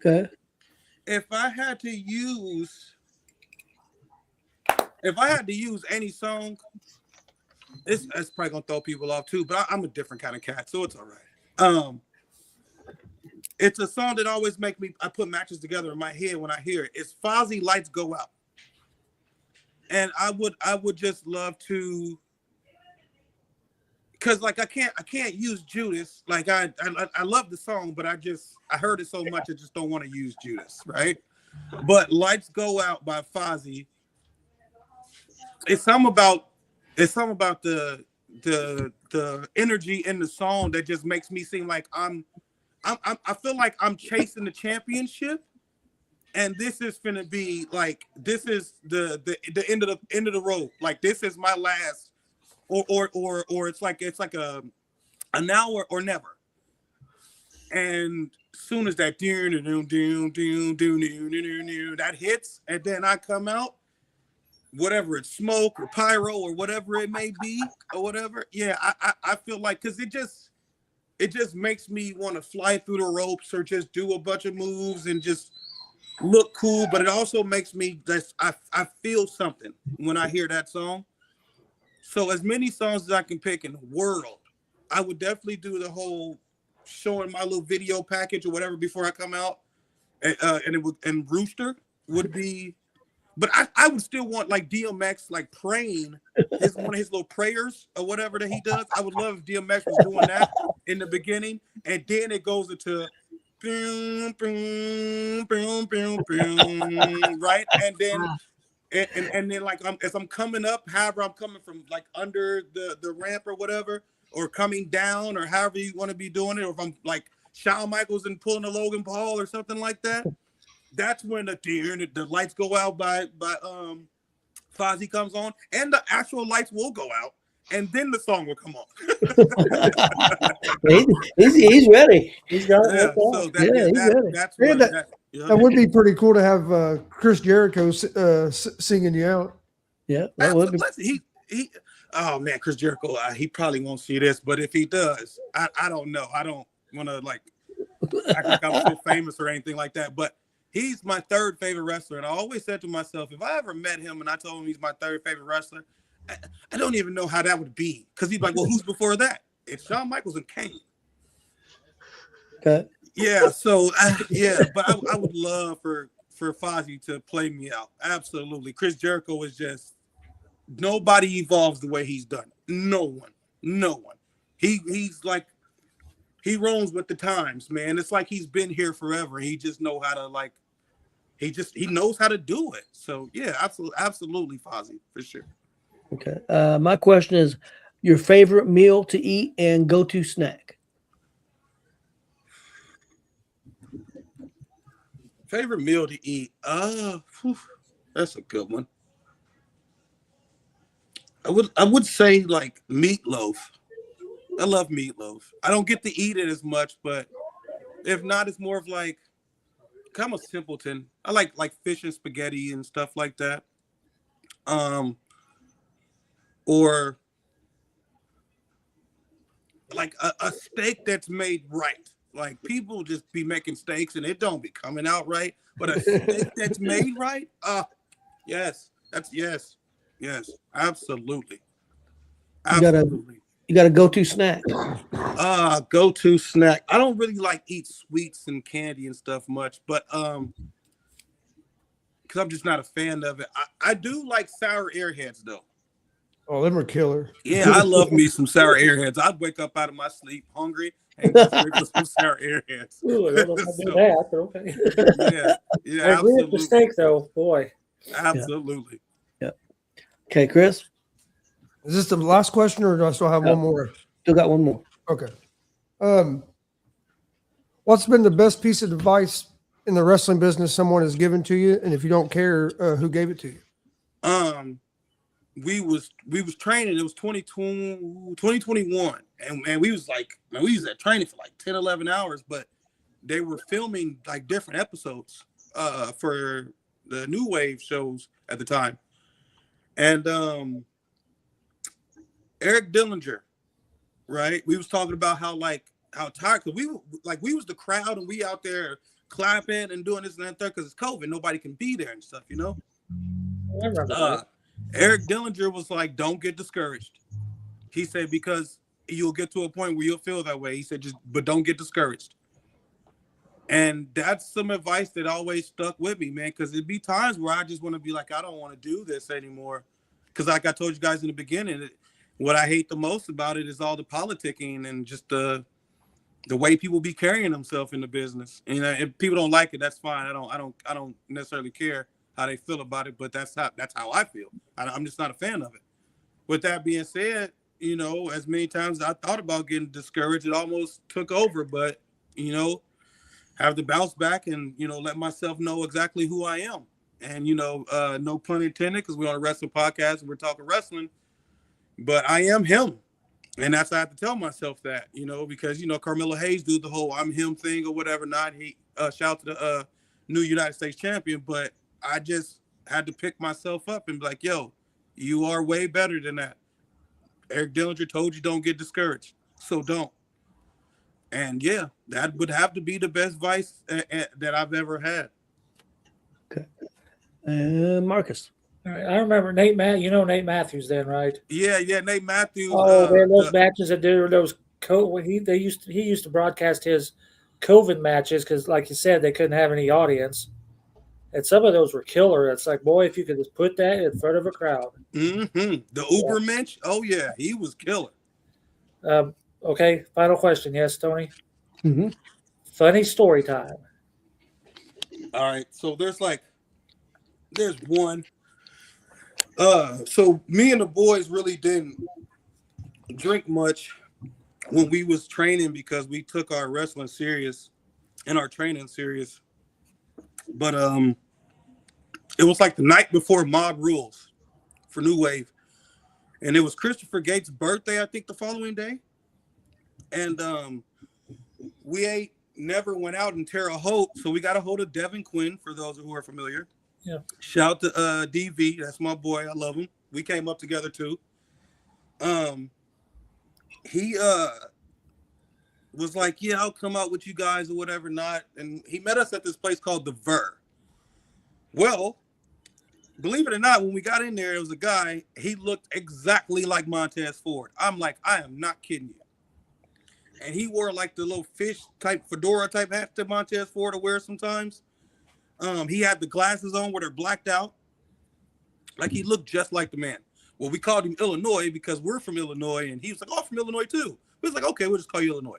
Okay. If I had to use any song, it's probably gonna throw people off too. But I'm a different kind of cat, so it's all right. It's a song that always make me. I put matches together in my head when I hear it. It's Fozzy "Lights Go Out," and I would just love to, because like I can't use Judas. Like I love the song, but I heard it so much I just don't want to use Judas, right? But "Lights Go Out" by Fozzy. It's something about the energy in the song that just makes me seem like I feel like I'm chasing the championship, and this is gonna be like this is the end of the road. Like this is my last, or it's like a now or never. And soon as that that hits, and then I come out, whatever it's smoke or pyro or whatever it may be or whatever. Yeah, I feel like because it just makes me want to fly through the ropes or just do a bunch of moves and just look cool. But it also makes me I feel something when I hear that song. So as many songs as I can pick in the world, I would definitely do the whole showing my little video package or whatever before I come out, and Rooster would be. But I would still want like DMX like praying one of his little prayers or whatever that he does. I would love if DMX was doing that in the beginning, and then it goes into boom, boom, boom, boom, boom, right? And then like as I'm coming up, however I'm coming from like under the ramp or whatever, or coming down or however you want to be doing it, or if I'm like Shawn Michaels and pulling a Logan Paul or something like that. That's when the lights go out by Fozzy comes on, and the actual lights will go out, and then the song will come on. he's ready. He's got it. Yeah, so that's what that would be pretty cool to have Chris Jericho singing you out. Yeah, that would be. He oh man, Chris Jericho. He probably won't see this, but if he does, I don't know. I don't want to like act like I'm so famous or anything like that, but. He's my third favorite wrestler, and I always said to myself, if I ever met him and I told him he's my third favorite wrestler, I don't even know how that would be. Because he's like, well, who's before that? It's Shawn Michaels and Kane. Okay. Yeah, so, but I would love for Fozzy to play me out. Absolutely. Chris Jericho is just, nobody evolves the way he's done. No one. He's like, he rolls with the times, man. It's like he's been here forever. He just know how to like. He knows how to do it. So yeah, absolutely, Fozzy for sure. Okay. My question is, your favorite meal to eat and go-to snack. Favorite meal to eat? That's a good one. I would say like meatloaf. I love meatloaf. I don't get to eat it as much, but if not, it's more of like I'm a simpleton. I like fish and spaghetti and stuff like that. Or like a steak that's made right. Like people just be making steaks and it don't be coming out right. But a steak that's made right, yes, yes, absolutely. You got a go-to snack. Go-to snack. I don't really like eat sweets and candy and stuff much, but because I'm just not a fan of it. I do like sour airheads though. Oh, them are killer. Yeah, I love me some sour airheads. I'd wake up out of my sleep hungry and go straight for some sour airheads. Ooh, I don't know if I do that, but okay. Yeah, I agree with the steak though, boy. Absolutely. Yeah. Okay, Chris. Is this the last question, or do I still have one more? Still got one more. Okay. What's been the best piece of advice in the wrestling business someone has given to you? And if you don't care, who gave it to you? We was training. It was 2021, and we was like, man, we was at training for like 10, 11 hours, but they were filming like different episodes for the New Wave shows at the time. And Eric Dillinger, right? We was talking about how tired, because we was the crowd and we out there clapping and doing this and that because it's COVID. Nobody can be there and stuff, you know? I remember that. Eric Dillinger was like, don't get discouraged. He said, because you'll get to a point where you'll feel that way. He said, but don't get discouraged. And that's some advice that always stuck with me, man, because it'd be times where I just want to be like, I don't want to do this anymore. Because like I told you guys in the beginning, what I hate the most about it is all the politicking and just the way people be carrying themselves in the business. And if people don't like it, that's fine. I don't necessarily care how they feel about it, but that's how I feel. I'm just not a fan of it. With that being said, you know, as many times as I thought about getting discouraged, it almost took over, but, you know, have to bounce back and, you know, let myself know exactly who I am. And, you know, no pun intended, because we're on a wrestling podcast and we're talking wrestling, but I am him. And that's, I have to tell myself that, you know, because, you know, Carmelo Hayes do the whole I'm him thing or whatever not. He shout to the new United States champion, but I just had to pick myself up and be like, yo, you are way better than that. Eric Dillinger told you don't get discouraged, so don't. And yeah, that would have to be the best advice that I've ever had. Okay. Marcus. All right, I remember Nate Matthews then, right? Yeah, Nate Matthews. Oh, man, those matches that did those he used to broadcast his COVID matches because, like you said, they couldn't have any audience. And some of those were killer. It's like, boy, if you could just put that in front of a crowd. Mm-hmm. The Uber Mensch, oh yeah, he was killer. Okay, final question. Yes, Tony? Mm-hmm. Funny story time. All right, so there's one. So me and the boys really didn't drink much when we was training because we took our wrestling serious and our training serious. But it was like the night before Mob Rules for New Wave. And it was Christopher Gates' birthday, I think, the following day. And we never went out in Terre Haute, so we got a hold of Devin Quinn, for those who are familiar. Yeah. Shout to DV, that's my boy, I love him. We came up together too. He was like, yeah, I'll come out with you guys or whatever not. And he met us at this place called The Ver. Well, believe it or not, when we got in there, it was a guy, he looked exactly like Montez Ford. I'm like, I am not kidding you. And he wore like the little fish type fedora type hat that Montez Ford will wear sometimes. He had the glasses on where they're blacked out. Like he looked just like the man. Well, we called him Illinois because we're from Illinois. And he was like, oh, I'm from Illinois too. We was like, okay, we'll just call you Illinois.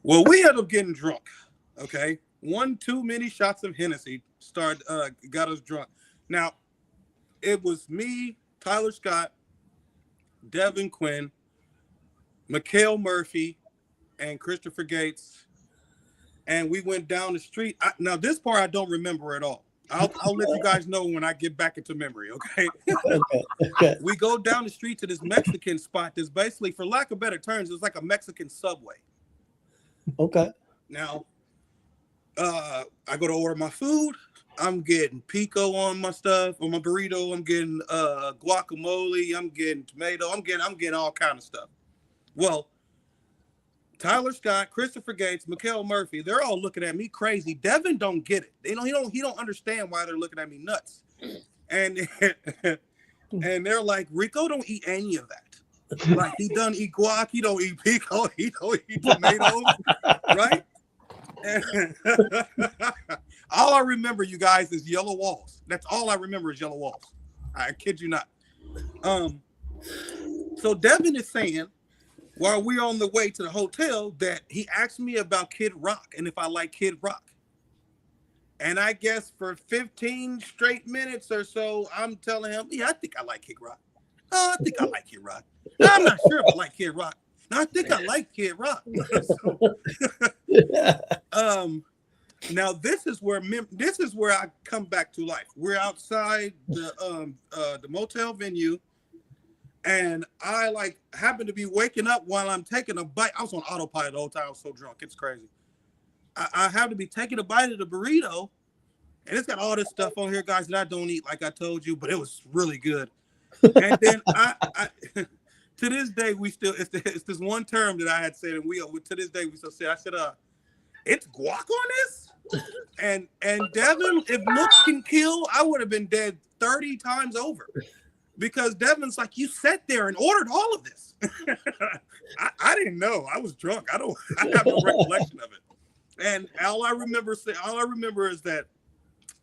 Well, we ended up getting drunk. Okay. 1 too many shots of Hennessy got us drunk. Now, it was me, Tyler Scott, Devin Quinn, Mikhail Murphy, and Christopher Gates. And we went down the street. Now, this part I don't remember at all. I'll let you guys know when I get back into memory, okay? Okay. We go down the street to this Mexican spot that's basically, for lack of better terms, it's like a Mexican Subway. Okay. Now, I go to order my food. I'm getting pico on my stuff, on my burrito. I'm getting guacamole. I'm getting tomato. I'm getting all kind of stuff. Well, Tyler Scott, Christopher Gates, Mikhail Murphy, they're all looking at me crazy. Devin don't get it. He don't understand why they're looking at me nuts. And they're like, Rico don't eat any of that. Like, he doesn't eat guac, he don't eat pico, he don't eat tomatoes, right? And all I remember, you guys, is yellow walls. That's all I remember is yellow walls. I kid you not. So Devin is saying, while we're on the way to the hotel, that he asked me about Kid Rock and if I like Kid Rock. And I guess for 15 straight minutes or so, I'm telling him, yeah, I think I like Kid Rock. Oh, I think I like Kid Rock. No, I'm not sure if I like Kid Rock. No, I think I like Kid Rock. Now this is where I come back to life. We're outside the motel venue. And I happen to be waking up while I'm taking a bite. I was on autopilot the whole time. I was so drunk. It's crazy. I have to be taking a bite of the burrito. And it's got all this stuff on here, guys, that I don't eat, like I told you, but it was really good. And then I to this day, it's this one term that I had said, and to this day, we still say, I said, it's guac on this? And Devin, if looks can kill, I would have been dead 30 times over. Because Devin's like, you sat there and ordered all of this. I didn't know. I was drunk. I have no recollection of it. And all I remember is that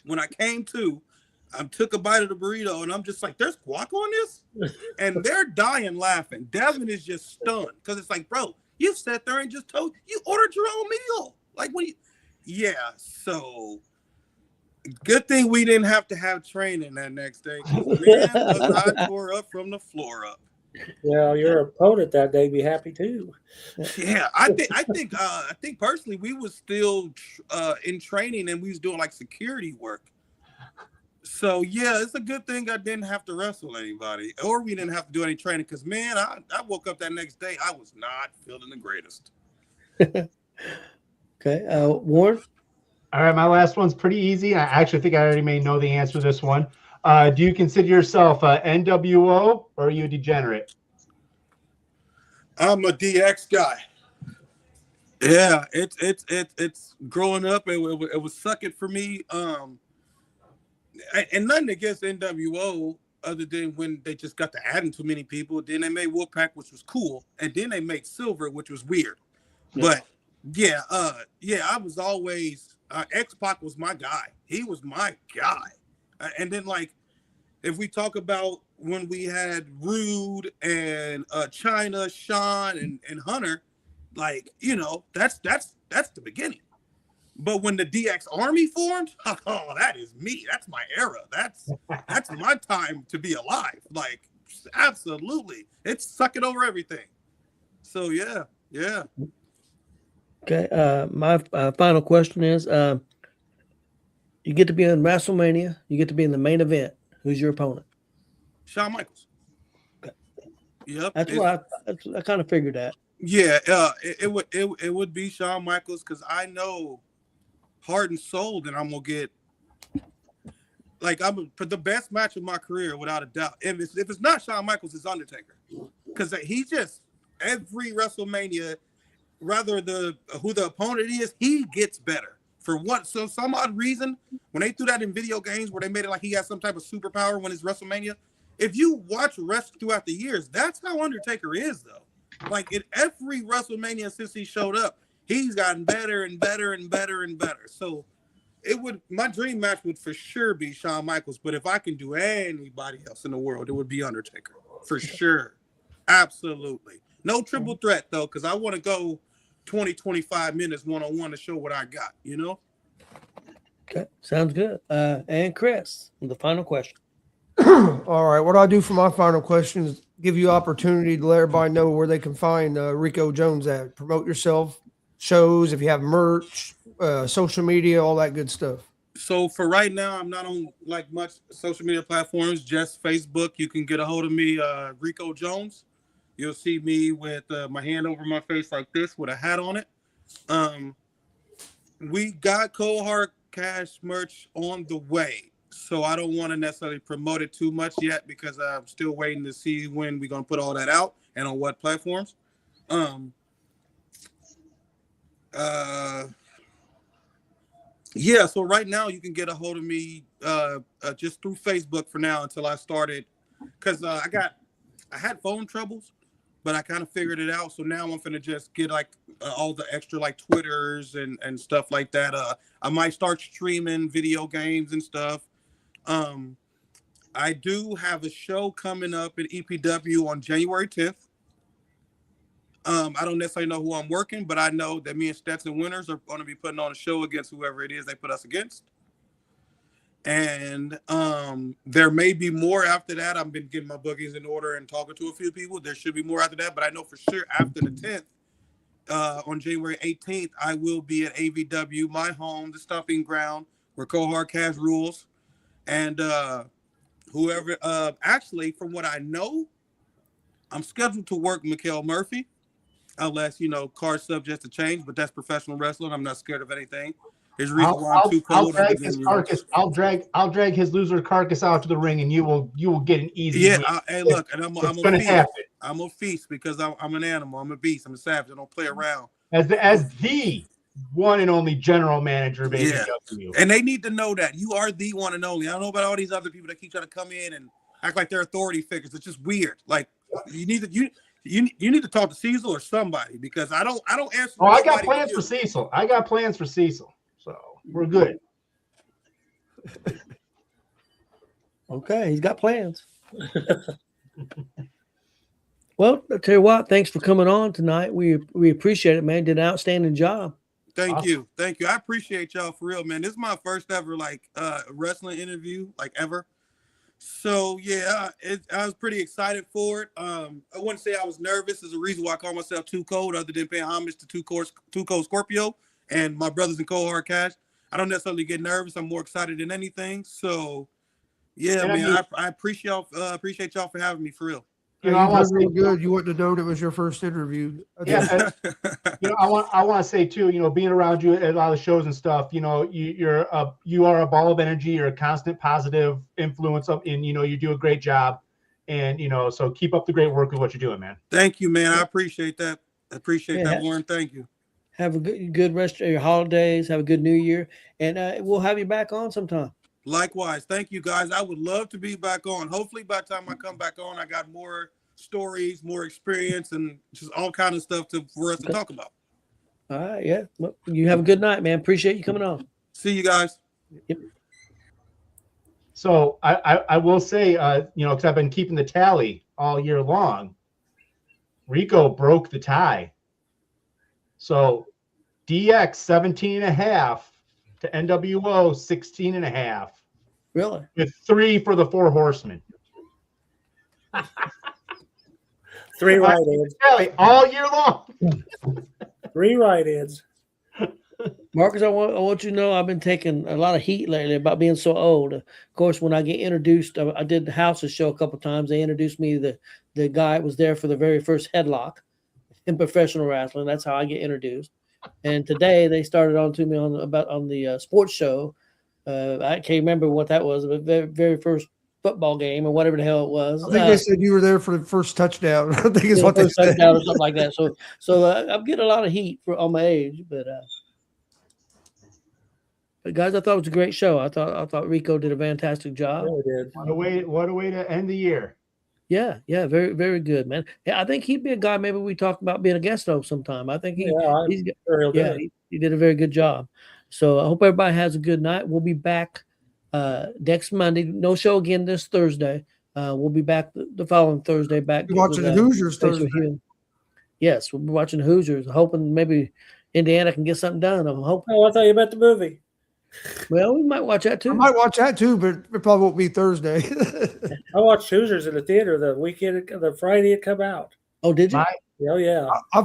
when I came to, I took a bite of the burrito and I'm just like, there's guac on this? And they're dying laughing. Devin is just stunned because it's like, bro, you sat there and just you ordered your own meal. Like, yeah, so good thing we didn't have to have training that next day. Man, was I tore up from the floor up. Yeah, your opponent that day be happy too. Yeah, I think personally we was still in training and we was doing like security work. So yeah, it's a good thing I didn't have to wrestle anybody, or we didn't have to do any training. Because man, I woke up that next day, I was not feeling the greatest. Okay, Warren. All right, my last one's pretty easy. I actually think I already may know the answer to this one. Do you consider yourself a NWO or are you a degenerate? I'm a DX guy. Yeah, it's growing up. It was sucking for me. And nothing against NWO other than when they just got to adding too many people. Then they made Wolfpack, which was cool, and then they made Silver, which was weird. Yeah. But I was always. X-Pac was my guy. He was my guy. And then, like, if we talk about when we had Rude and China, Sean, and Hunter, like, you know, that's the beginning. But when the DX Army formed, oh, that is me. That's my era. That's my time to be alive. Like, absolutely. It's sucking over everything. So, yeah. Okay, my final question is, you get to be in WrestleMania, you get to be in the main event. Who's your opponent? Shawn Michaels. Okay. Yep. That's what I kind of figured that. Yeah, it would be Shawn Michaels because I know heart and soul that I'm gonna get. Like, for the best match of my career, without a doubt. If it's not Shawn Michaels, it's Undertaker, because he just every WrestleMania. Rather who the opponent is, he gets better. For what? So some odd reason, when they threw that in video games where they made it like he has some type of superpower when it's WrestleMania, if you watch wrestling throughout the years, that's how Undertaker is, though. Like, in every WrestleMania since he showed up, he's gotten better and better and better and better. So my dream match would for sure be Shawn Michaels, but if I can do anybody else in the world, it would be Undertaker. For sure. Absolutely. No triple threat, though, because I want to go 20-25 minutes one-on-one to show what I got, you know? Okay, sounds good. And Chris, the final question. All right, what I do for my final question is give you opportunity to let everybody know where they can find Rico Jones at. Promote yourself, shows, if you have merch, social media, all that good stuff. So for right now, I'm not on like much social media platforms, just Facebook. You can get a hold of me, Rico Jones. You'll see me with my hand over my face like this with a hat on it. We got Cold Hard Cash merch on the way. So I don't want to necessarily promote it too much yet because I'm still waiting to see when we're going to put all that out and on what platforms. Yeah, so right now you can get a hold of me just through Facebook for now until I started, because I had phone troubles, but I kind of figured it out. So now I'm gonna just get like all the extra like Twitters and stuff like that. I might start streaming video games and stuff. I do have a show coming up at EPW on January 10th. I don't necessarily know who I'm working, but I know that me and Stetson Winters are going to be putting on a show against whoever it is they put us against. And there may be more after that. I've been getting my bookings in order and talking to a few people. There should be more after that, but I know for sure after the 10th, on January 18th, I will be at AVW, my home, the stomping ground, where Cold Hard Cash rules. And whoever, actually, from what I know, I'm scheduled to work Mikael Murphy. Unless, you know, card subject to change, but that's professional wrestling. I'm not scared of anything. There's a reason why I'm too cold. I'll drag his loser carcass out to the ring, and you will get an easy win. Hey, look, and I'm a feast. Happen. I'm a feast because I'm an animal. I'm a beast. I'm a savage. I don't play around. As the one and only general manager, baby. Yeah. And they need to know that you are the one and only. I don't know about all these other people that keep trying to come in and act like they're authority figures. It's just weird. Like you need to talk to Cecil or somebody, because I don't answer. Oh, I got plans for Cecil. So we're good. Okay, he's got plans. Well, I tell you what, thanks for coming on tonight. We appreciate it, man. Did an outstanding job. Thank you. I appreciate y'all for real, man. This is my first ever wrestling interview ever. So yeah, I was pretty excited for it. I wouldn't say I was nervous. There's a reason why I call myself Too Cold, other than paying homage to Too Cold Scorpio and my brothers in Cold Hard Cash. I don't necessarily get nervous. I'm more excited than anything. So yeah, man, I appreciate y'all for having me for real. You know, I want to say good. You wouldn't have known it was your first interview. Yeah, I want to say too. You know, being around you at a lot of the shows and stuff. You know, you are a ball of energy. You're a constant positive influence and you do a great job. And so keep up the great work with what you're doing, man. Thank you, man. I appreciate that. That, Warren. Thank you. Have a good rest of your holidays. Have a good New Year, and we'll have you back on sometime. Likewise. Thank you, guys. I would love to be back on. Hopefully by the time I come back on, I got more stories, more experience, and just all kind of stuff for us to talk about. All right. Yeah. Well, you have a good night, man. Appreciate you coming on. See you guys. Yep. So I will say, because I've been keeping the tally all year long, Rico broke the tie. So DX 17.5 to NWO 16.5. Really? With 3 for the 4 horsemen. 3 write-ins. All year long. 3 write-ins. Marcus, I want you to know I've been taking a lot of heat lately about being so old. Of course, when I get introduced, I did the House's show a couple of times. They introduced me to the guy that was there for the very first headlock in professional wrestling. That's how I get introduced. And today they started on to me on the sports show. I can't remember what that was, but the very first football game or whatever the hell it was. I think they said you were there for the first touchdown. I think is what they said. Touchdown or something like that. So I'm getting a lot of heat on my age, but guys, I thought it was a great show. I thought Rico did a fantastic job. Really did. What a way to end the year. Yeah, very, very good, man. Yeah, I think he'd be a guy. Maybe we talk about being a guest host sometime. I think he did a very good job. So I hope everybody has a good night. We'll be back next Monday. No show again this Thursday. We'll be back the following Thursday. Back watching the Hoosiers Thursday. Yes, we'll be watching the Hoosiers. Hoping maybe Indiana can get something done. I'm hoping. Oh, I thought you about the movie. Well, we might watch that too. I might watch that too, but it probably won't be Thursday. I watched Hoosiers in the theater the weekend, the Friday it come out. Oh, did you? Oh yeah, I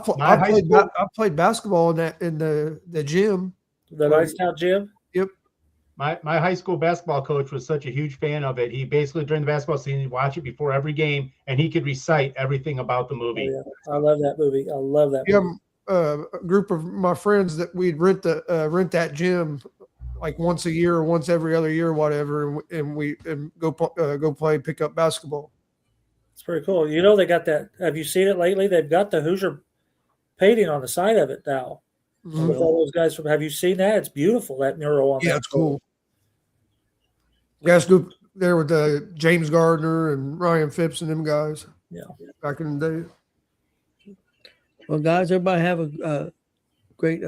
played basketball in the gym. the Nicetown gym. Yep. My high school basketball coach was such a huge fan of it. He basically, during the basketball season, he'd watch it before every game, and he could recite everything about the movie. Oh, yeah. I love that movie. I love that movie. A group of my friends that we'd rent that gym like once a year or once every other year or whatever, and go play pickup basketball. It's pretty cool. You know, they got that. Have you seen it lately? They've got the Hoosier painting on the side of it now. Mhm. With all those guys from. Have you seen that? It's beautiful. That mural on. Yeah, that it's cool. Guys group there with James Gardner and Ryan Phipps and them guys. Yeah. Back in the day. Well, guys, everybody have a great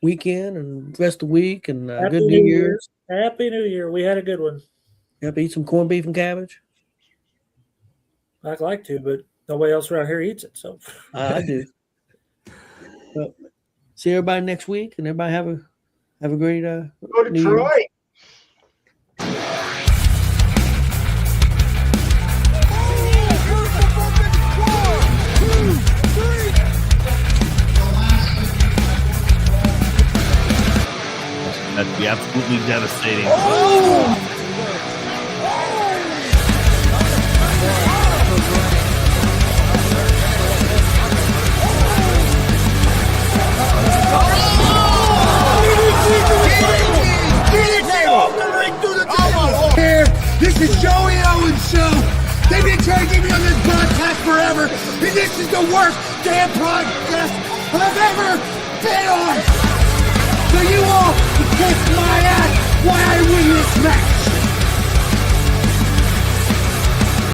weekend and rest of the week and good New Year. Happy New Year. We had a good one. Yep, eat some corned beef and cabbage. I'd like to, but nobody else around here eats it. So I do. Well, see everybody next week, and everybody have a great Go to New Troy. Year. That'd be absolutely devastating. Here, this is Joey Owens' show. They've been trying to get me on this broadcast forever, and this is the worst damn broadcast I've ever been on. So you all